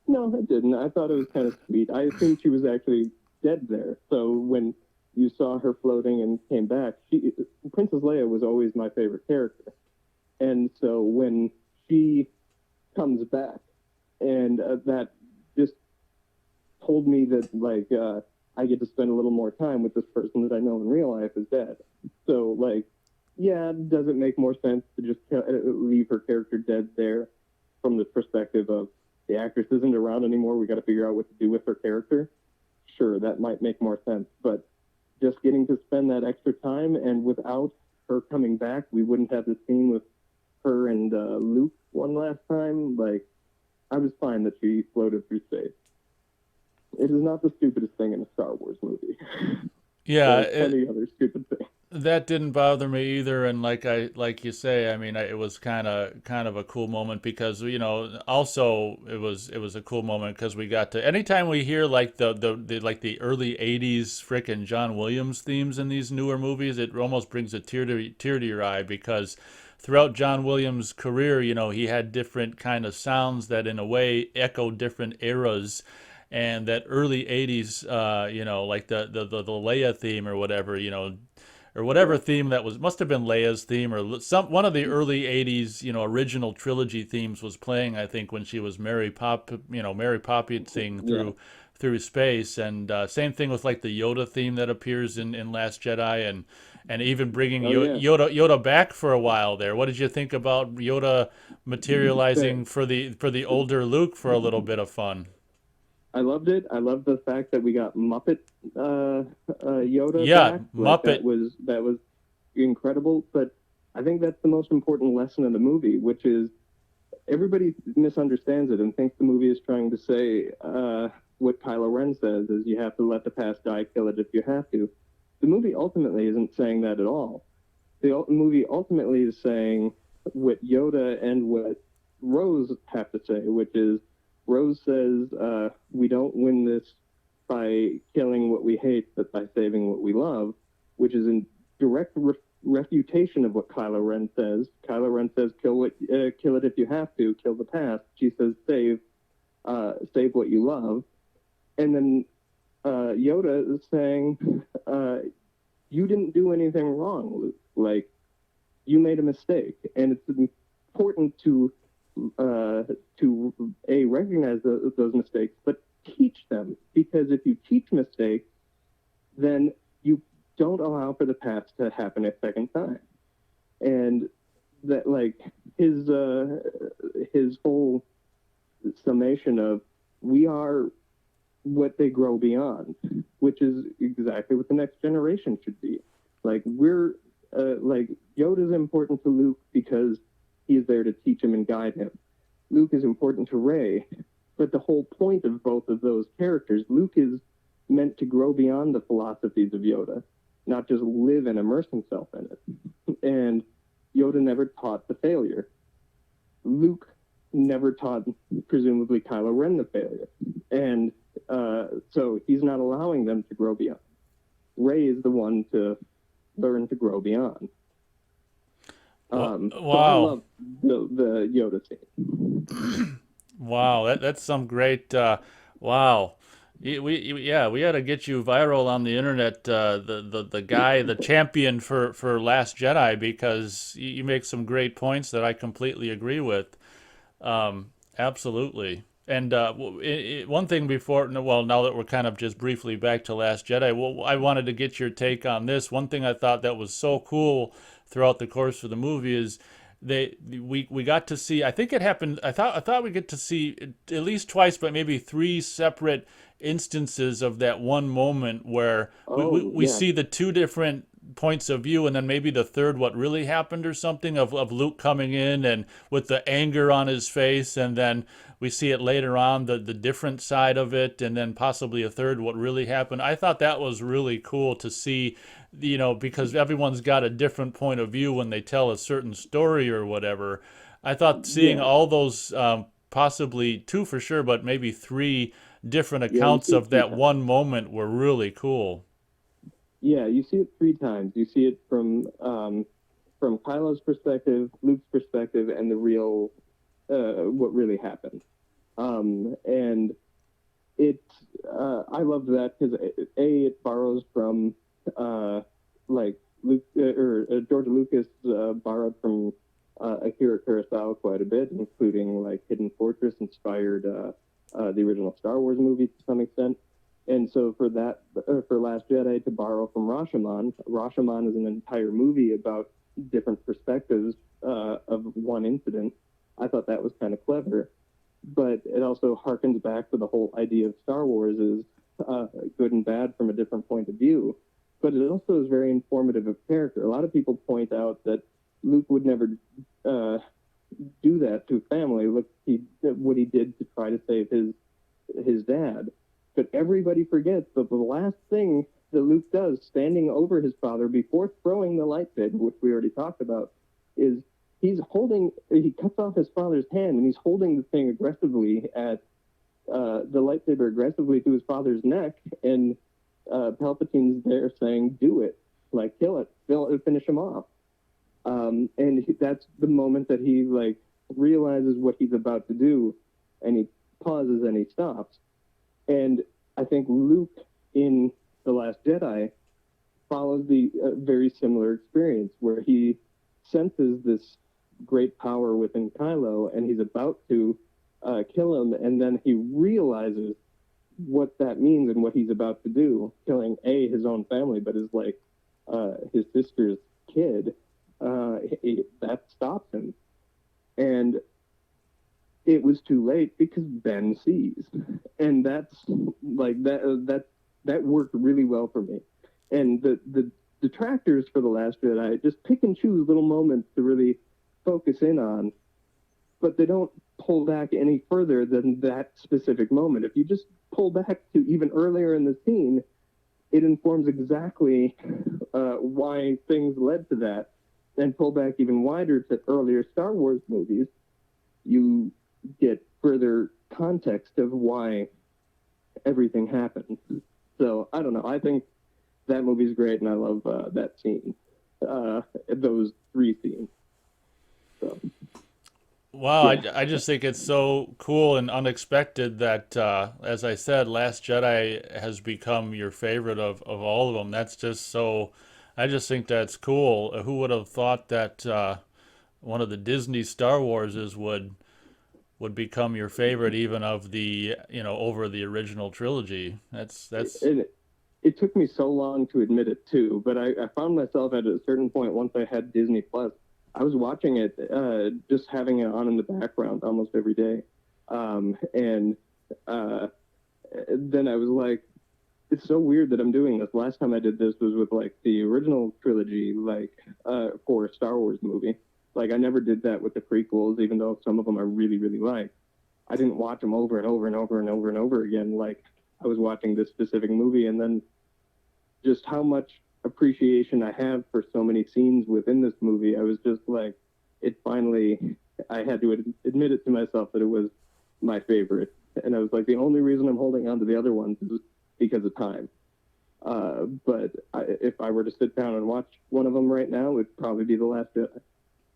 no, I didn't. I thought it was kind of sweet. I assumed she was actually dead there. So when you saw her floating and came back, Princess Leia was always my favorite character. And so when she comes back, and that just told me that I get to spend a little more time with this person that I know in real life is dead. So like, yeah, does it make more sense to just leave her character dead there from the perspective of the actress isn't around anymore? We got to figure out what to do with her character. Sure, that might make more sense, but just getting to spend that extra time and without her coming back, we wouldn't have the scene with her and Luke one last time. Like, I was fine that she floated through space. It is not the stupidest thing in a Star Wars movie. Yeah, There are plenty other stupid things. that didn't bother me either. And like you say, I mean, it was kind of a cool moment because also it was a cool moment because we got to anytime we hear like the like the early '80s frickin' John Williams themes in these newer movies, it almost brings a tear to your eye because throughout John Williams' career, he had different kind of sounds that in a way echo different eras. And that early '80s, like the Leia theme or whatever, or whatever Yeah. theme that was must have been Leia's theme or some one of the early '80s original trilogy themes was playing. I think when she was Mary Poppins Yeah. through space, and same thing with like the Yoda theme that appears in Last Jedi, and even bringing Oh, yeah. Yoda back for a while there. What did you think about Yoda That materializing for the older Luke for a little bit of fun? I loved it. I loved the fact that we got Muppet Yoda Yeah, back. Like Muppet. that was incredible. But I think that's the most important lesson of the movie, which is everybody misunderstands it and thinks the movie is trying to say what Kylo Ren says is you have to let the past die, kill it if you have to. The movie ultimately isn't saying that at all. The movie ultimately is saying what Yoda and what Rose have to say, which is Rose says, we don't win this by killing what we hate, but by saving what we love, which is in direct refutation of what Kylo Ren says. Kylo Ren says, kill it if you have to, kill the past. She says, save what you love. And then Yoda is saying, you didn't do anything wrong, Luke. Like, you made a mistake, and it's important uh, to recognize those mistakes, but teach them, because if you teach mistakes, then you don't allow for the past to happen a second time. And that, like, his whole summation of we are what they grow beyond, which is exactly what the next generation should be. Like, like, Yoda's important to Luke because he's there to teach him and guide him. Luke is important to Rey, but the whole point of both of those characters, Luke is meant to grow beyond the philosophies of Yoda, not just live and immerse himself in it. And Yoda never taught the failure. Luke never taught, presumably, Kylo Ren the failure. And so he's not allowing them to grow beyond. Rey is the one to learn to grow beyond. So I Wow. love the Yoda scene. Wow, that's some great. Wow, yeah, we had to get you viral on the internet. The guy, the champion for Last Jedi, because you make some great points that I completely agree with. Absolutely. And one thing before, no, well, now that we're kind of just briefly back to Last Jedi, well, I wanted to get your take on this. One thing I thought that was so cool throughout the course of the movie is we got to see. I think it happened. I thought we get to see at least twice, but maybe three separate instances of that one moment where we Oh, we yeah. see the two different points of view, and then maybe the third, what really happened or something, of Luke coming in and with the anger on his face, and then we see it later on, the different side of it, and then possibly a third, what really happened. I thought that was really cool to see, because everyone's got a different point of view when they tell a certain story or whatever. I thought seeing Yeah, all those, possibly two for sure, but maybe three different yeah, you accounts see it of three that times. one moment were really cool. Yeah, you see it three times. You see it from Kylo's perspective, Luke's perspective, and the real what really happened. And it I love that because it borrows from like Luke or George Lucas borrowed from Akira Kurosawa quite a bit, including like Hidden Fortress inspired the original Star Wars movie to some extent. And so for that, for Last Jedi to borrow from Rashomon, Rashomon is an entire movie about different perspectives of one incident. I thought that was kind of clever, but it also harkens back to the whole idea of Star Wars is good and bad from a different point of view. But it also is very informative of character. A lot of people point out that Luke would never uh, do that to family. Look, what he did to try to save his dad. But everybody forgets that the last thing that Luke does, standing over his father before throwing the lightsaber, which we already talked about, is he cuts off his father's hand and he's holding the thing aggressively at the lightsaber aggressively to his father's neck, and Palpatine's there saying, "Do it, like kill it, finish him off." That's the moment that he like realizes what he's about to do, and he pauses and he stops. And I think Luke in The Last Jedi follows the very similar experience where he senses this great power within Kylo and he's about to kill him, and then he realizes what that means and what he's about to do, killing his own family, but is like his sister's kid. That stops him, and it was too late because Ben sees, and that's like that worked really well for me. And the detractors for The Last Jedi just pick and choose little moments to really focus in on, but they don't pull back any further than that specific moment. If you just pull back to even earlier in the scene, it informs exactly why things led to that. And pull back even wider to earlier Star Wars movies, you get further context of why everything happened. So I don't know. I think that movie's great, and I love that scene, those three scenes. So Wow, yeah, I just think it's so cool and unexpected that, as I said, Last Jedi has become your favorite of all of them. That's just so, I just think that's cool. Who would have thought that one of the Disney Star Warses would become your favorite even of the, over the original trilogy? That's and it took me so long to admit it too, but I found myself at a certain point once I had Disney Plus. I was watching it, just having it on in the background almost every day, and uh, then I was like, it's so weird that I'm doing this. Last time I did this was with like the original trilogy, like for a Star Wars movie. Like I never did that with the prequels, even though some of them I really, really like. I didn't watch them over and over and over and over and over again. Like I was watching this specific movie, and then just how much appreciation I have for so many scenes within this movie. I was just like, it finally, I had to admit it to myself that it was my favorite. And I was like, the only reason I'm holding on to the other ones is because of time. If I were to sit down and watch one of them right now, it'd probably be The Last Jedi.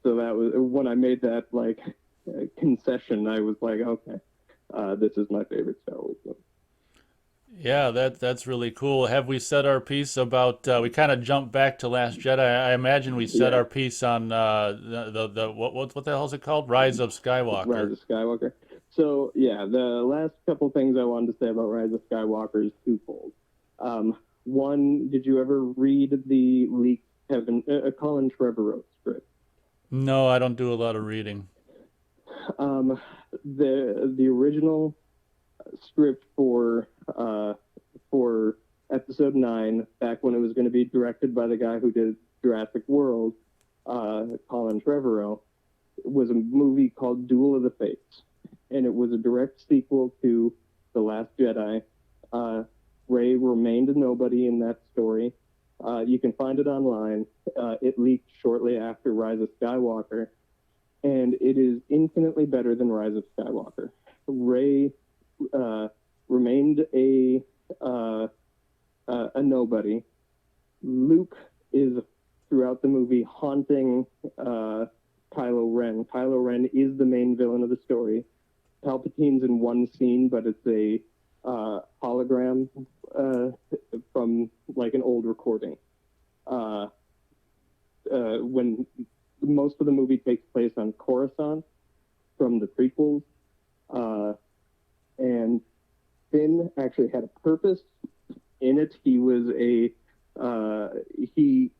So that was when I made that like concession. I was like, okay, this is my favorite Star Wars film. Yeah, that's really cool. Have we said our piece about? We kind of jumped back to Last Jedi. I imagine we said Yeah, our piece on the what the hell is it called? Rise of Rise Skywalker. of Skywalker. So yeah, the last couple things I wanted to say about Rise of Skywalker is twofold. One, did you ever read the leaked Colin Trevorrow script? No, I don't do a lot of reading. Um, the original script for Episode 9, back when it was going to be directed by the guy who did Jurassic World, Colin Trevorrow, was a movie called Duel of the Fates. And it was a direct sequel to The Last Jedi. Rey remained a nobody in that story. You can find it online. It leaked shortly after Rise of Skywalker, and it is infinitely better than Rise of Skywalker. Rey remained a nobody. Luke is throughout the movie haunting Kylo Ren. Kylo Ren is the main villain of the story. Palpatine's in one scene, but it's a hologram from like an old recording. When most of the movie takes place on Coruscant from the prequels, and Finn actually had a purpose in it. He was he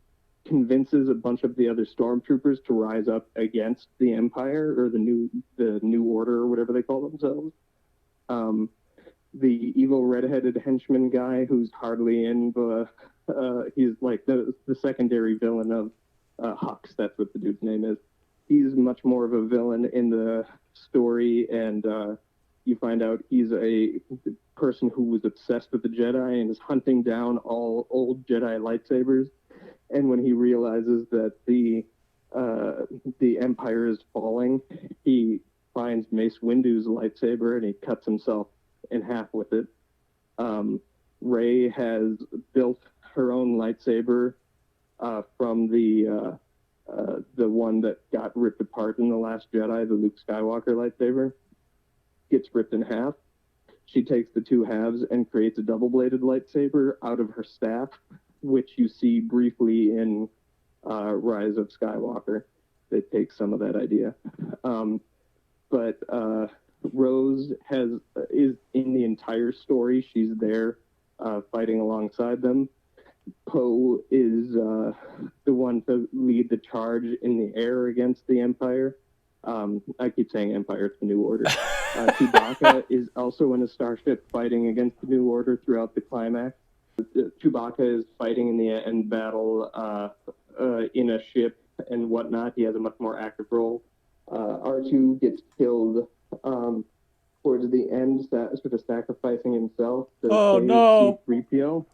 convinces a bunch of the other stormtroopers to rise up against the Empire or the New Order or whatever they call themselves. The evil red-headed henchman guy who's hardly in the he's like the secondary villain of Hux. That's what the dude's name is. He's much more of a villain in the story, and you find out he's a person who was obsessed with the Jedi and is hunting down all old Jedi lightsabers. And when he realizes that the Empire is falling, he finds Mace Windu's lightsaber and he cuts himself in half with it. Rey has built her own lightsaber from the one that got ripped apart in The Last Jedi, the Luke Skywalker lightsaber. Gets ripped in half. She takes the two halves and creates a double-bladed lightsaber out of her staff, which you see briefly in Rise of Skywalker. They take some of that idea. But Rose is in the entire story. She's there fighting alongside them. Poe is the one to lead the charge in the air against the Empire. I keep saying Empire, it's the New Order. Chewbacca is also in a starship fighting against the New Order throughout the climax. Chewbacca is fighting in the end battle in a ship and whatnot. He has a much more active role. R2 gets killed towards the end, sort of sacrificing himself to save C-3PO.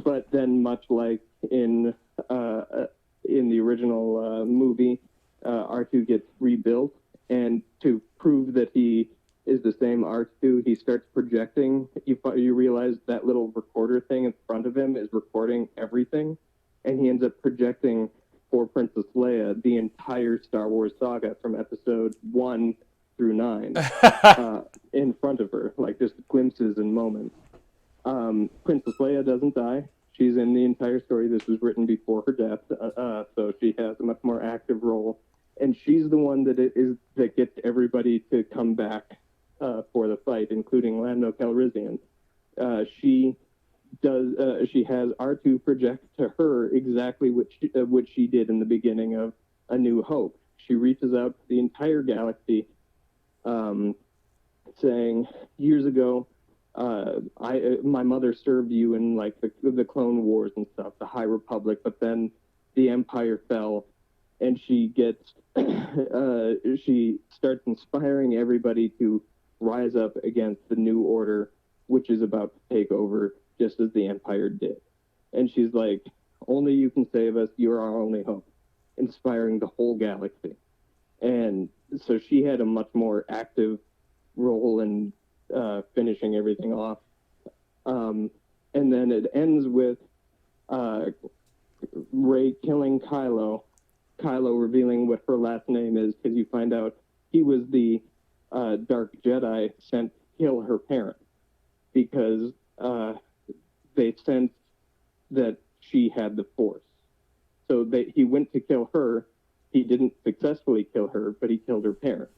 But then, much like in the original movie, R2 gets rebuilt, and to prove that he is the same R2, he starts projecting. You realize that little recorder thing in front of him is recording everything, and he ends up projecting for Princess Leia the entire Star Wars saga from episode 1 through 9 in front of her, like just glimpses and moments. Princess Leia doesn't die. She's in the entire story. This was written before her death, so she has a much more active role. And she's the one that gets everybody to come back for the fight, including Lando Calrissian. She has R2 project to her exactly what she did in the beginning of A New Hope. She reaches out to the entire galaxy, saying, years ago, my mother served you in like the Clone Wars and stuff, the High Republic, but then the Empire fell, and she gets she starts inspiring everybody to rise up against the New Order, which is about to take over just as the Empire did. And she's like, only you can save us, you're our only hope, inspiring the whole galaxy. And so she had a much more active role in finishing everything off. And then it ends with Rey killing Kylo revealing what her last name is, because you find out he was the Dark Jedi sent to kill her parents, because they sensed that she had the Force. So he went to kill her. He didn't successfully kill her, but he killed her parents.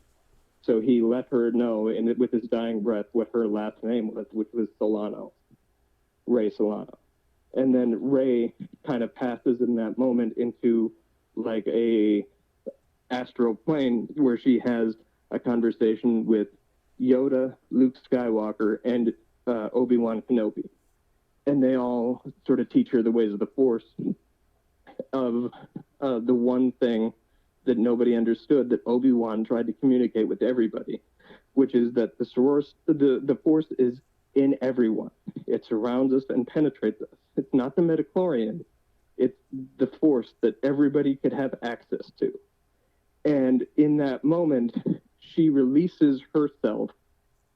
So he let her know, with his dying breath, what her last name was, which was Solano, Rey Solano. And then Rey kind of passes in that moment into like a astral plane where she has a conversation with Yoda, Luke Skywalker, and Obi-Wan Kenobi. and they all sort of teach her the ways of the Force, of the one thing that nobody understood that Obi-Wan tried to communicate with everybody, which is that the Force is in everyone. It surrounds us and penetrates us. It's not the midichlorian. It's the Force that everybody could have access to. And in that moment, she releases herself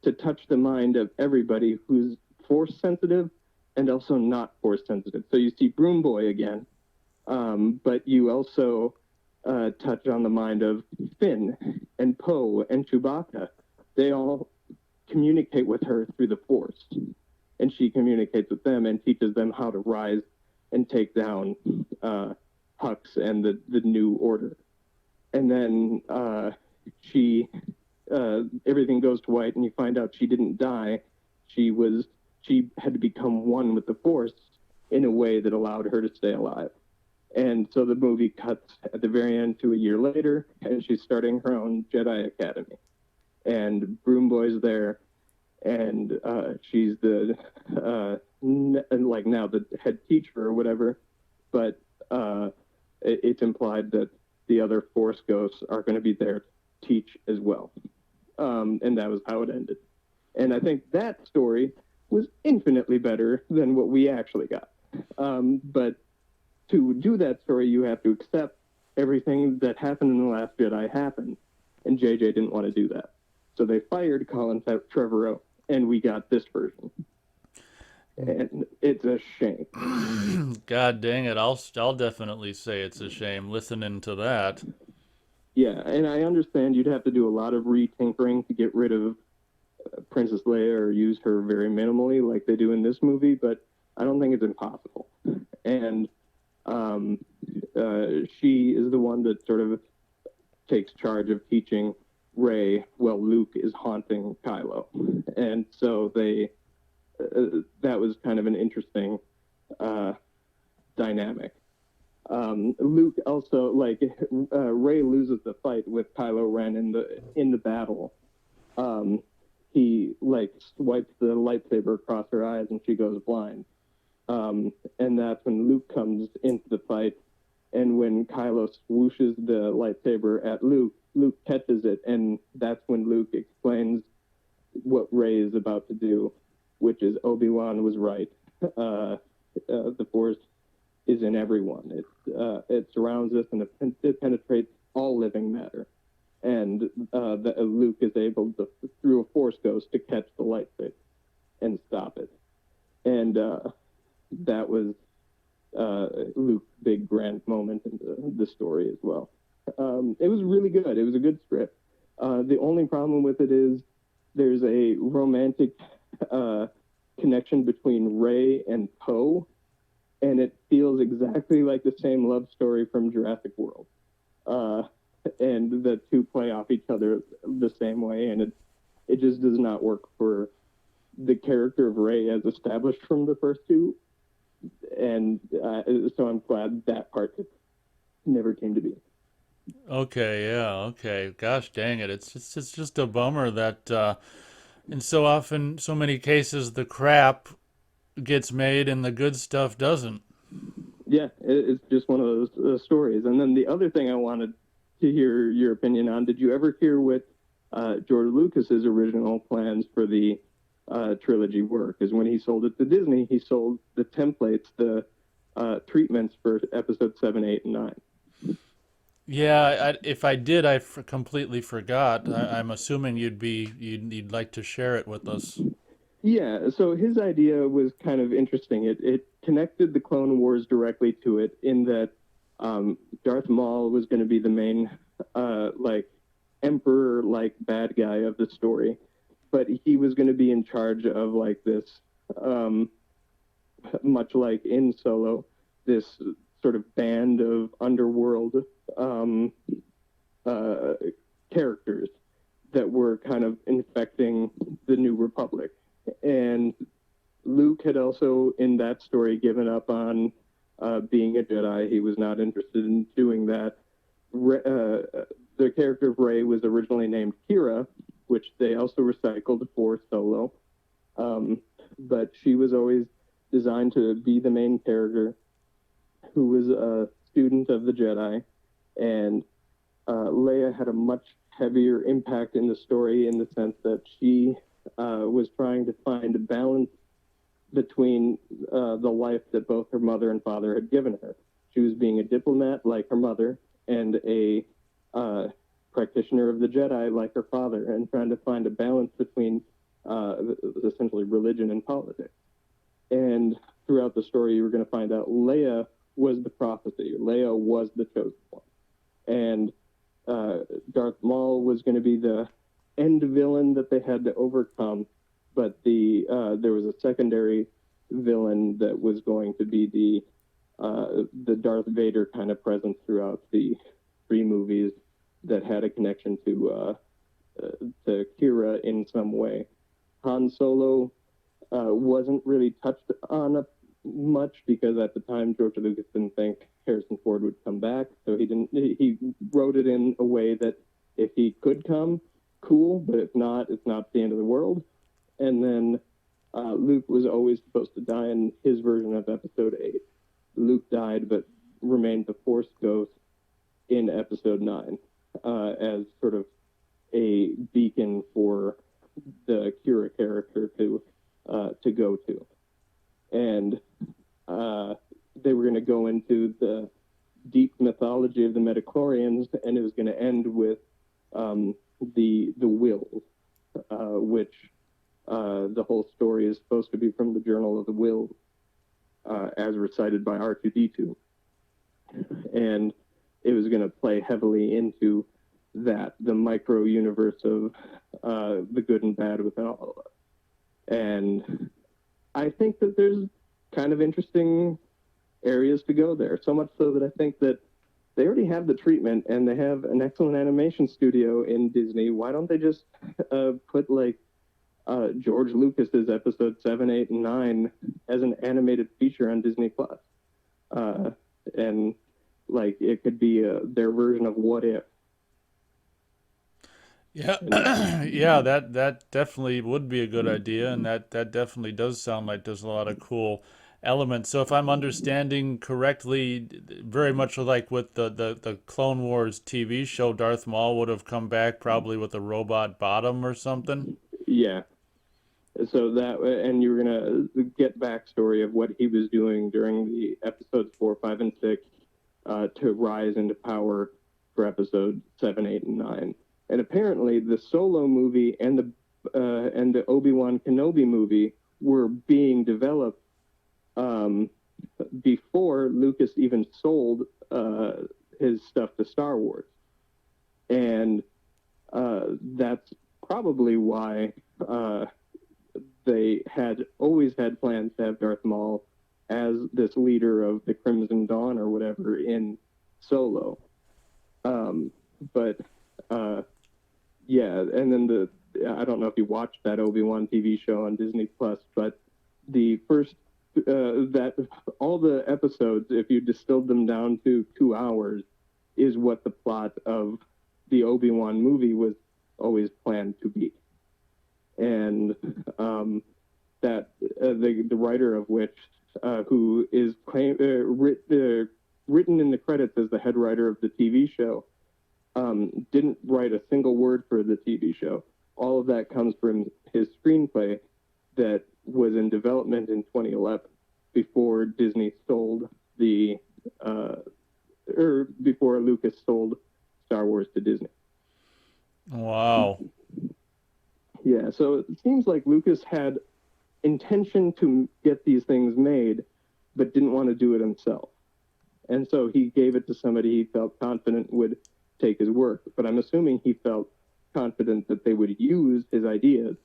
to touch the mind of everybody who's Force sensitive and also not Force sensitive. So you see Broom Boy again, but you also touch on the mind of Finn and Poe and Chewbacca. They all communicate with her through the Force, and she communicates with them and teaches them how to rise and take down Hux and the New Order. And then everything goes to white, and you find out she didn't die. She had to become one with the Force in a way that allowed her to stay alive. And so the movie cuts at the very end to a year later, and she's starting her own Jedi Academy. And Broom Boy's there, and she's now the head teacher or whatever. But it's implied that the other Force ghosts are going to be there to teach as well. And that was how it ended. And I think that story was infinitely better than what we actually got. But to do that story, you have to accept everything that happened in The Last Jedi happened. And JJ didn't want to do that. So they fired Colin Trevorrow, and we got this version. And it's a shame. God dang it! I'll definitely say it's a shame listening to that. Yeah, and I understand you'd have to do a lot of retinkering to get rid of Princess Leia or use her very minimally like they do in this movie, but I don't think it's impossible. And she is the one that sort of takes charge of teaching Rey while Luke is haunting Kylo. And so that was kind of an interesting dynamic. Luke also, Rey loses the fight with Kylo Ren in the battle. He swipes the lightsaber across her eyes and she goes blind. And that's when Luke comes into the fight. And when Kylo swooshes the lightsaber at Luke, Luke catches it, and that's when Luke explains what Rey is about to do, which is Obi-Wan was right. The Force is in everyone. It surrounds us and it penetrates all living matter. And Luke is able to, through a Force ghost, to catch the lightsaber and stop it. And that was Luke's big grand moment in the story as well. It was really good. It was a good script. The only problem with it is there's a romantic connection between Rey and Poe, and it feels exactly like the same love story from Jurassic World. And the two play off each other the same way, and it just does not work for the character of Rey as established from the first two. And so I'm glad that part never came to be. Okay, yeah, okay. Gosh dang it. It's just a bummer that in so many cases the crap gets made and the good stuff doesn't. Yeah, it's just one of those stories. And then the other thing I wanted to hear your opinion on, did you ever hear what George Lucas's original plans for the trilogy were? Because when he sold it to Disney, he sold the templates, the treatments for episode 7, 8, and 9. Yeah, if I did, completely forgot. I'm assuming you'd like to share it with us. Yeah, so his idea was kind of interesting. It connected the Clone Wars directly to it in that Darth Maul was going to be the main emperor-like bad guy of the story, but he was going to be in charge of this, much like in Solo, this sort of band of underworld characters that were kind of infecting the New Republic. And Luke had also, in that story, given up on being a Jedi. He was not interested in doing that. The character of Rey was originally named Kira, which they also recycled for Solo. But she was always designed to be the main character, who was a student of the Jedi, and Leia had a much heavier impact in the story in the sense that she was trying to find a balance between the life that both her mother and father had given her. She was being a diplomat like her mother and a practitioner of the Jedi like her father, and trying to find a balance between essentially religion and politics. And throughout the story, you were going to find out Leia was the prophecy. Leia was the chosen one. And Darth Maul was going to be the end villain that they had to overcome, but there was a secondary villain that was going to be the Darth Vader kind of presence throughout the three movies that had a connection to Kira in some way. Han Solo wasn't really touched on much because at the time George Lucas didn't think Harrison Ford would come back, so he wrote it in a way that if he could come, cool, but if not, it's not the end of the world. And then Luke was always supposed to die in his version of Episode 8. Luke died, but remained the Force ghost in Episode 9 as sort of a beacon for the Kira character to go to. And they were going to go into the deep mythology of the midichlorians, and it was going to end with the Whills, which the whole story is supposed to be from the Journal of the Whills, as recited by R2-D2. And it was going to play heavily into that, the micro universe of the good and bad within all of us. And I think that there's kind of interesting areas to go there, so much so that I think that they already have the treatment and they have an excellent animation studio in Disney. Why don't they just put like George Lucas's Episode 7, 8, and 9 as an animated feature on Disney Plus? And like it could be their version of What If. Yeah, yeah, that definitely would be a good idea, and that definitely does sound like there's a lot of cool elements. So if I'm understanding correctly, very much like with the Clone Wars TV show, Darth Maul would have come back probably with a robot bottom or something. Yeah. So that, and you were gonna get backstory of what he was doing during the episodes 4, 5, and 6 to rise into power for Episode 7, 8, and 9. And apparently, the Solo movie and the Obi-Wan Kenobi movie were being developed before Lucas even sold his stuff to Star Wars, and that's probably why they had always had plans to have Darth Maul as this leader of the Crimson Dawn or whatever in Solo. But yeah, and then I don't know if you watched that Obi-Wan TV show on Disney Plus, but the first that all the episodes, if you distilled them down to 2 hours, is what the plot of the Obi-Wan movie was always planned to be. And that the writer of which, who is written in the credits as the head writer of the TV show, didn't write a single word for the TV show. All of that comes from his screenplay that was in development in 2011, before Disney sold before Lucas sold Star Wars to Disney. Wow. Yeah, so it seems like Lucas had intention to get these things made, but didn't want to do it himself. And so he gave it to somebody he felt confident would take his work. But I'm assuming he felt confident that they would use his ideas,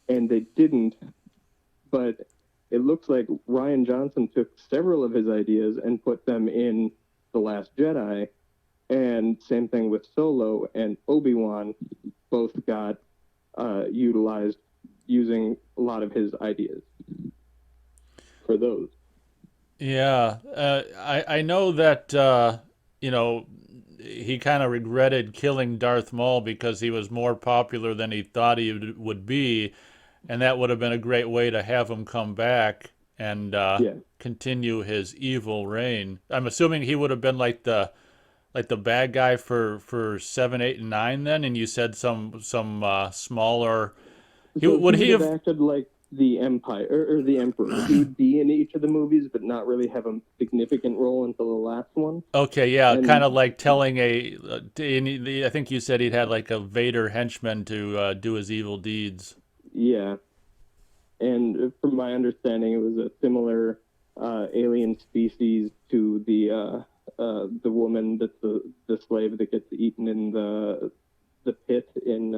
and they didn't. But it looks like Rian Johnson took several of his ideas and put them in The Last Jedi, and same thing with Solo and Obi-Wan, both got utilized using a lot of his ideas for those. Yeah, I know that he kind of regretted killing Darth Maul because he was more popular than he thought he would be, and that would have been a great way to have him come back and Yeah. continue his evil reign. I'm assuming he would have been like the bad guy for 7, 8, and 9 then, and you said some smaller. He So he would he would have have? acted like the Empire or the Emperor. He would be in each of the movies, but not really have a significant role until the last one. Okay, yeah, kind And of like telling I think you said he'd had like a Vader henchman to do his evil deeds. yeah, and from my understanding, it was a similar alien species to the woman that's the slave that gets eaten in the pit in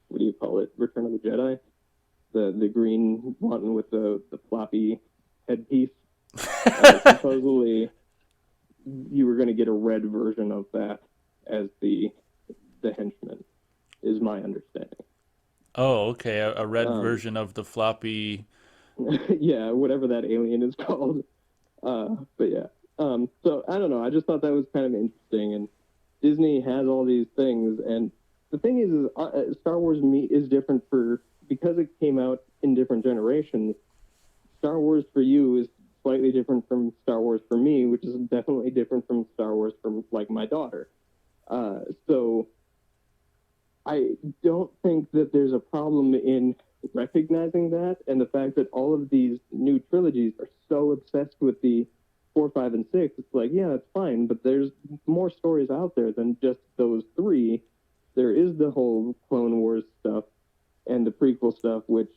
what do you call it? Return of the Jedi. The green one with the floppy headpiece. Supposedly, you were going to get a red version of that as the henchman, is my understanding. Oh, okay, a red Um, version of the floppy. yeah, whatever that alien is called. But yeah. So I don't know. I just thought that was kind of interesting, and Disney has all these things, and the thing is Star Wars is different for because it came out in different generations. Star Wars for you is slightly different from Star Wars for me, which is definitely different from Star Wars from like my daughter. So I don't think that there's a problem in recognizing that, and the fact that all of these new trilogies are so obsessed with the 4, 5, and 6. It's like, yeah, that's fine, but there's more stories out there than just those three. There is the whole Clone Wars stuff and the prequel stuff, which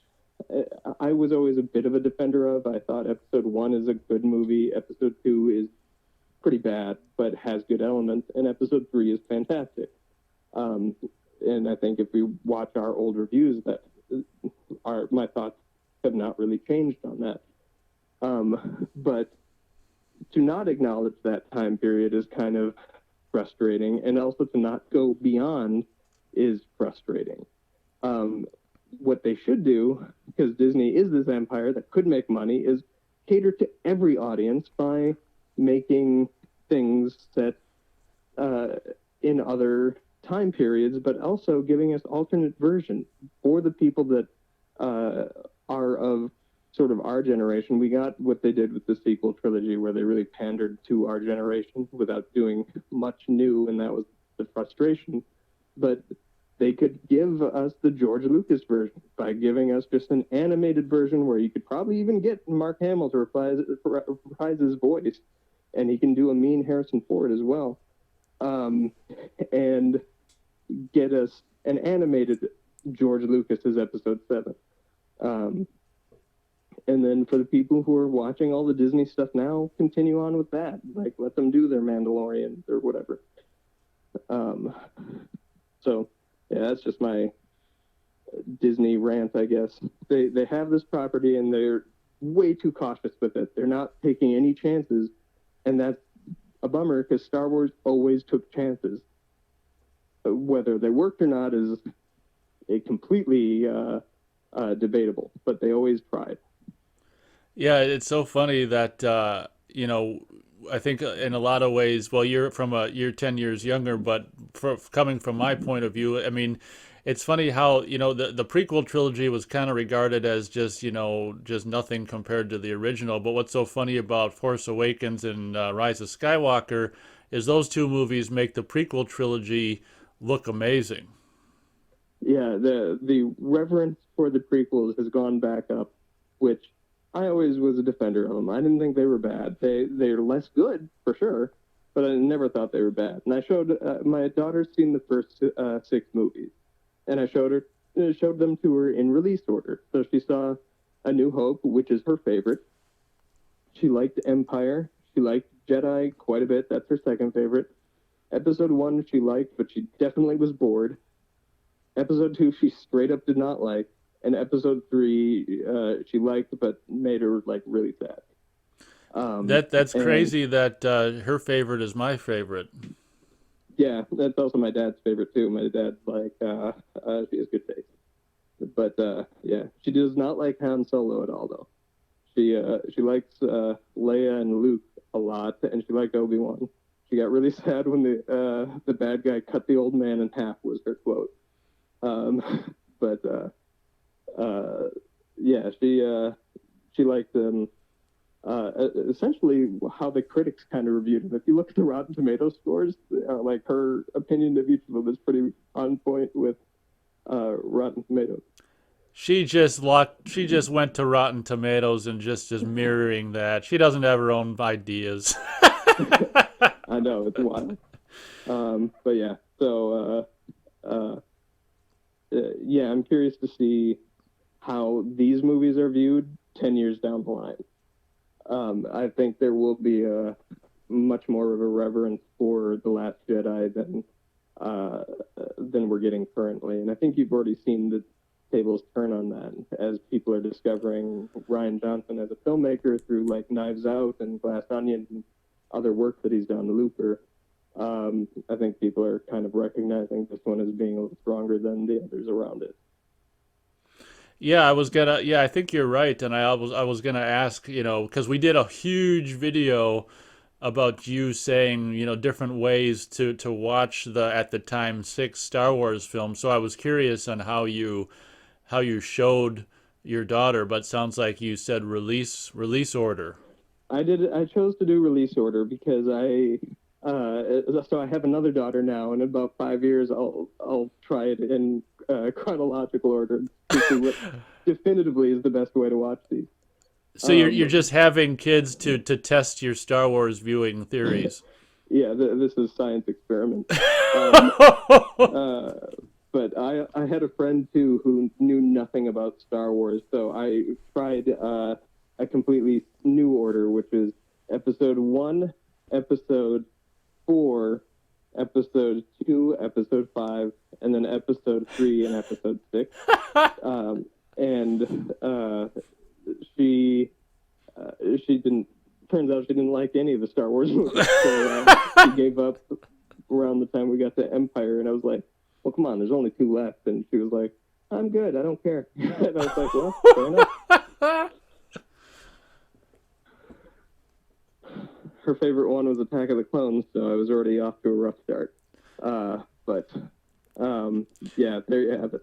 I was always a bit of a defender of. I thought Episode 1 is a good movie. Episode 2 is pretty bad, but has good elements, and Episode 3 is fantastic. Um, and I think if we watch our old reviews, that my thoughts have not really changed on that. But to not acknowledge that time period is kind of frustrating, and also to not go beyond is frustrating. What they should do, because Disney is this empire that could make money, is cater to every audience by making things set in other time periods, but also giving us alternate versions for the people that are of sort of our generation. We got what they did with the sequel trilogy, where they really pandered to our generation without doing much new, and that was the frustration. But they could give us the George Lucas version by giving us just an animated version where you could probably even get Mark Hamill to reprise his voice, and he can do a mean Harrison Ford as well, and get us an animated George Lucas's Episode 7. And then for the people who are watching all the Disney stuff now, continue on with that. Like, let them do their Mandalorian or whatever. So, yeah, that's just my Disney rant, I guess. They have this property and they're way too cautious with it. They're not taking any chances, and that's a bummer because Star Wars always took chances. Whether they worked or not is a completely debatable, but they always tried. Yeah, it's so funny that I think in a lot of ways, well, you're 10 years younger, but coming from my point of view, I mean, it's funny how the prequel trilogy was kind of regarded as just just nothing compared to the original. But what's so funny about Force Awakens and Rise of Skywalker is those two movies make the prequel trilogy look amazing. Yeah, the reverence for the prequels has gone back up, which I always was a defender of them. I didn't think they were bad. They're less good for sure, but I never thought they were bad. And I showed my daughter's seen the first 6 movies, and I showed them to her in release order. So she saw A New Hope, which is her favorite. She liked Empire. She liked Jedi quite a bit. That's her second favorite. Episode 1 she liked, but she definitely was bored. Episode 2 she straight up did not like, and Episode 3 she liked but made her like really sad. That's And crazy that her favorite is my favorite. yeah, that's also my dad's favorite too. My dad's like she has good taste, but yeah, she does not like Han Solo at all though. She likes Leia and Luke a lot, and she liked Obi-Wan. She got really sad when the bad guy cut the old man in half, was her quote. But yeah, she liked essentially how the critics kind of reviewed it. If you look at the Rotten Tomato scores, like her opinion of each of them is pretty on point with Rotten Tomatoes. She just went to Rotten Tomatoes and just mirroring that. She doesn't have her own ideas. I know it's wild. But yeah, so yeah, I'm curious to see how these movies are viewed 10 years down the line. I think there will be a much more of a reverence for The Last Jedi than we're getting currently, and I think you've already seen the tables turn on that as people are discovering Rian Johnson as a filmmaker through like Knives Out and Glass Onion and other work that he's done, Looper. I think people are kind of recognizing this one as being a little stronger than the others around it. Yeah, I think you're right, and I was gonna ask, because we did a huge video about you saying, different ways to watch the at the time 6 Star Wars films. So I was curious on how you showed your daughter, but sounds like you said release order. I chose to do release order because so I have another daughter now. In about 5 years, I'll try it in chronological order to see what definitively is the best way to watch these. So you're just having kids to test your Star Wars viewing theories. Yeah, this is science experiment. Uh, but I had a friend too who knew nothing about Star Wars, so I tried a completely new order, which is Episode 1, Episode 4, Episode 2, Episode 5, and then Episode 3 and Episode 6. And she didn't. Turns out she didn't like any of the Star Wars movies, so she gave up around the time we got to Empire, and I was like, well, come on, there's only 2 left. And she was like, I'm good, I don't care. And I was like, well, fair enough. Her favorite one was Attack of the Clones, so I was already off to a rough start. But yeah, there you have it.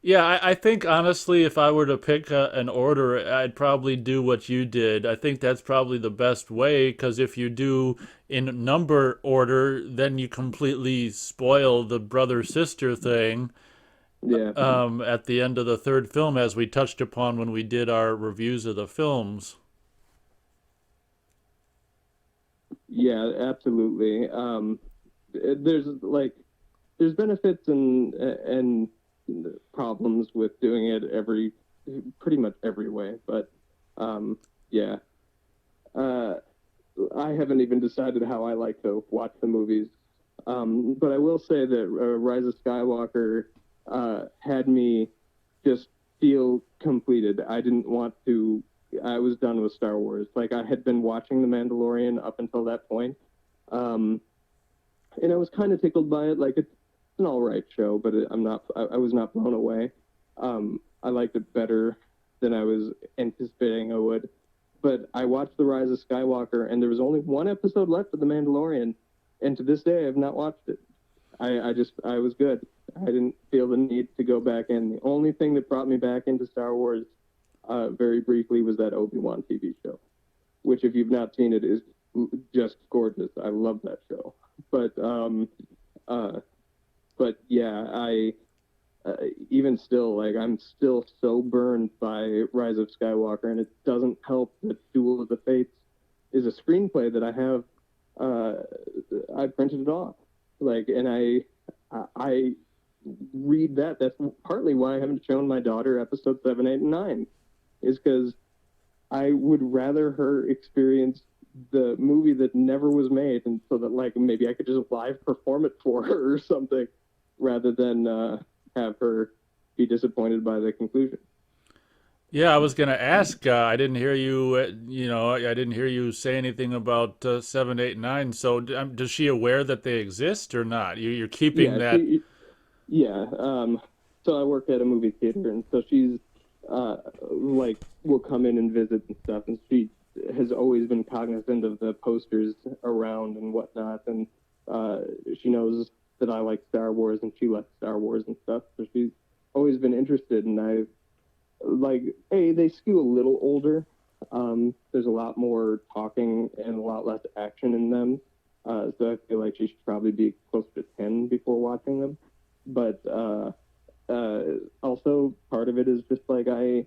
Yeah, I think honestly, if I were to pick an order, I'd probably do what you did. I think that's probably the best way, because if you do in number order, then you completely spoil the brother sister thing. Yeah, At the end of the 3rd film, as we touched upon when we did our reviews of the films. yeah, absolutely. There's there's benefits and problems with doing it pretty much every way, but yeah, I haven't even decided how I like to watch the movies. But I will say that Rise of Skywalker had me just feel completed. I didn't want to. I was done with Star Wars. Like, I had been watching The Mandalorian up until that point, and I was kind of tickled by it. Like, it's an all right show, but I was not blown away. I liked it better than I was anticipating I would. But I watched The Rise of Skywalker, and there was only 1 episode left of The Mandalorian, and to this day, I have not watched it. I was good. I didn't feel the need to go back in. The only thing that brought me back into Star Wars, very briefly, was that Obi-Wan TV show, which, if you've not seen it, is just gorgeous. I love that show. But yeah, even still, like, I'm still so burned by Rise of Skywalker, and it doesn't help that Duel of the Fates is a screenplay that I printed it off, like, and I read that. That's partly why I haven't shown my daughter episode 7, 8, and 9, is because I would rather her experience the movie that never was made, and so that, like, maybe I could just live perform it for her or something, rather than have her be disappointed by the conclusion. Yeah, I was gonna ask. I didn't hear you. I didn't hear you say anything about 7, 8, 9. So, does she aware that they exist or not? You're keeping Yeah, that. yeah. So I work at a movie theater, and so she's like, will come in and visit and stuff, and she has always been cognizant of the posters around and whatnot, and she knows that I like Star Wars and she likes Star Wars and stuff, so she's always been interested. And they skew a little older, There's a lot more talking and a lot less action in them. So I feel like she should probably be close to 10 before watching them. But also part of it is just like I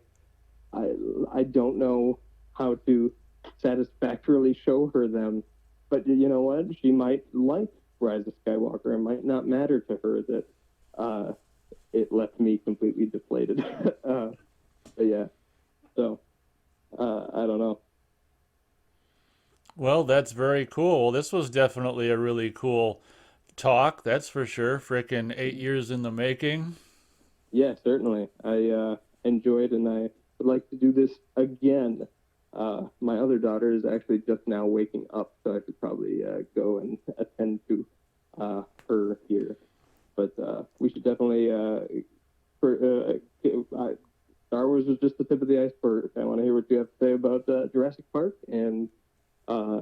I don't know how to satisfactorily show her them. But you know what? She might like Rise of Skywalker. It might not matter to her that uh, it left me completely deflated. But yeah, so I don't know. Well, that's very cool. This was definitely a really cool talk, that's for sure. Frickin' 8 years in the making. Yeah, certainly. I enjoyed, and I would like to do this again. My other daughter is actually just now waking up, so I could probably go and attend to her here. But we should definitely. Star Wars was just the tip of the iceberg. I want to hear what you have to say about Jurassic Park and uh,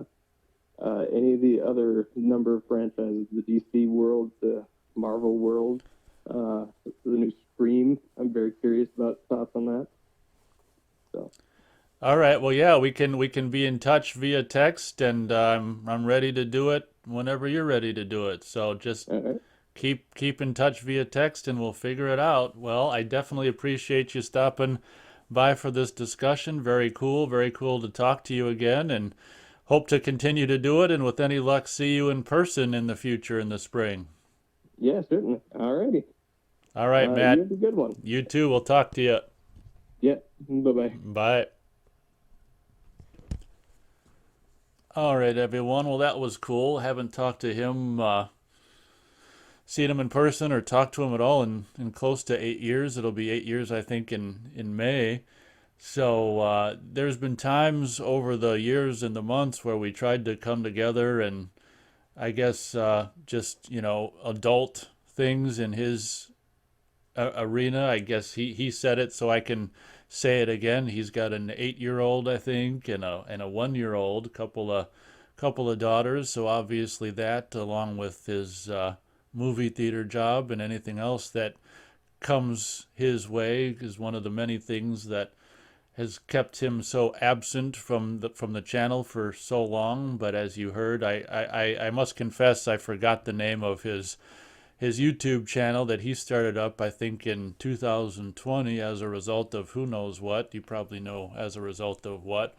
any of the other number of franchises, the DC world, the Marvel world, the new Scream. I'm very curious about thoughts on that. So, All right. Well, yeah, we can be in touch via text, and I'm ready to do it whenever you're ready to do it. So just all right. keep in touch via text, and we'll figure it out. Well, I definitely appreciate you stopping by for this discussion. Very cool to talk to you again, and hope to continue to do it. And with any luck, see you in person in the future in the spring. Yeah, certainly. All righty. All right, You Matt. have a good one. You too. We'll talk to you. Yeah. Bye bye. Bye. All right, everyone. Well, that was cool. Haven't talked to him, seen him in person, or talked to him at all in close to 8 years. It'll be 8 years, I think, in May. So there's been times over the years and the months where we tried to come together, and I guess just adult things in his arena. I guess he said it, so I can say it again. He's got an 8-year-old, I think, and a 1-year-old, couple of daughters. So obviously that, along with his movie theater job and anything else that comes his way, is one of the many things that has kept him so absent from the channel for so long. But as you heard, I must confess I forgot the name of his YouTube channel that he started up, I think, in 2020 as a result of who knows what. You probably know as a result of what.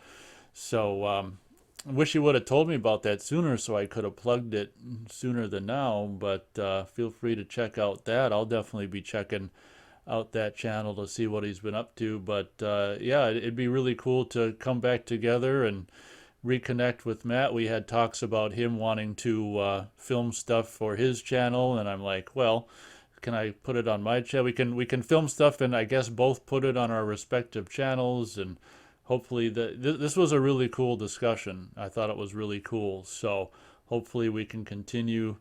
So I wish he would have told me about that sooner so I could have plugged it sooner than now. But feel free to check out that. I'll definitely be checking out that channel to see what he's been up to. But yeah, it'd be really cool to come back together and reconnect with Matt. We had talks about him wanting to film stuff for his channel, and I'm like, well, can I put it on my channel? We can film stuff, and I guess both put it on our respective channels, and hopefully this was a really cool discussion. I thought it was really cool. So hopefully we can continue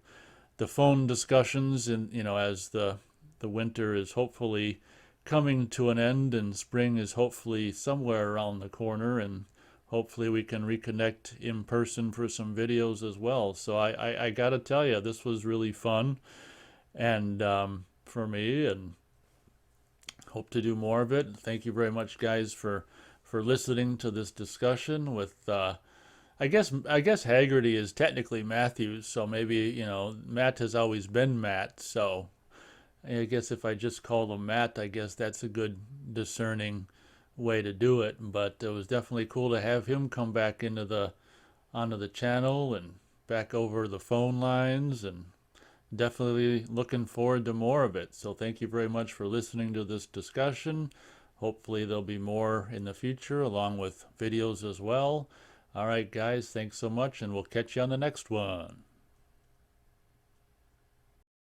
the phone discussions, and as the winter is hopefully coming to an end and spring is hopefully somewhere around the corner, and hopefully we can reconnect in person for some videos as well. So I gotta tell you, this was really fun, and for me, and hope to do more of it. Thank you very much, guys, for listening to this discussion with I guess Haggerty is technically Matthews, so maybe Matt has always been Matt. So I guess if I just call him Matt, I guess that's a good discerning way to do it. But it was definitely cool to have him come back onto the channel and back over the phone lines, and definitely looking forward to more of it. So thank you very much for listening to this discussion. Hopefully there'll be more in the future, along with videos as well. All right, guys, thanks so much, and we'll catch you on the next one.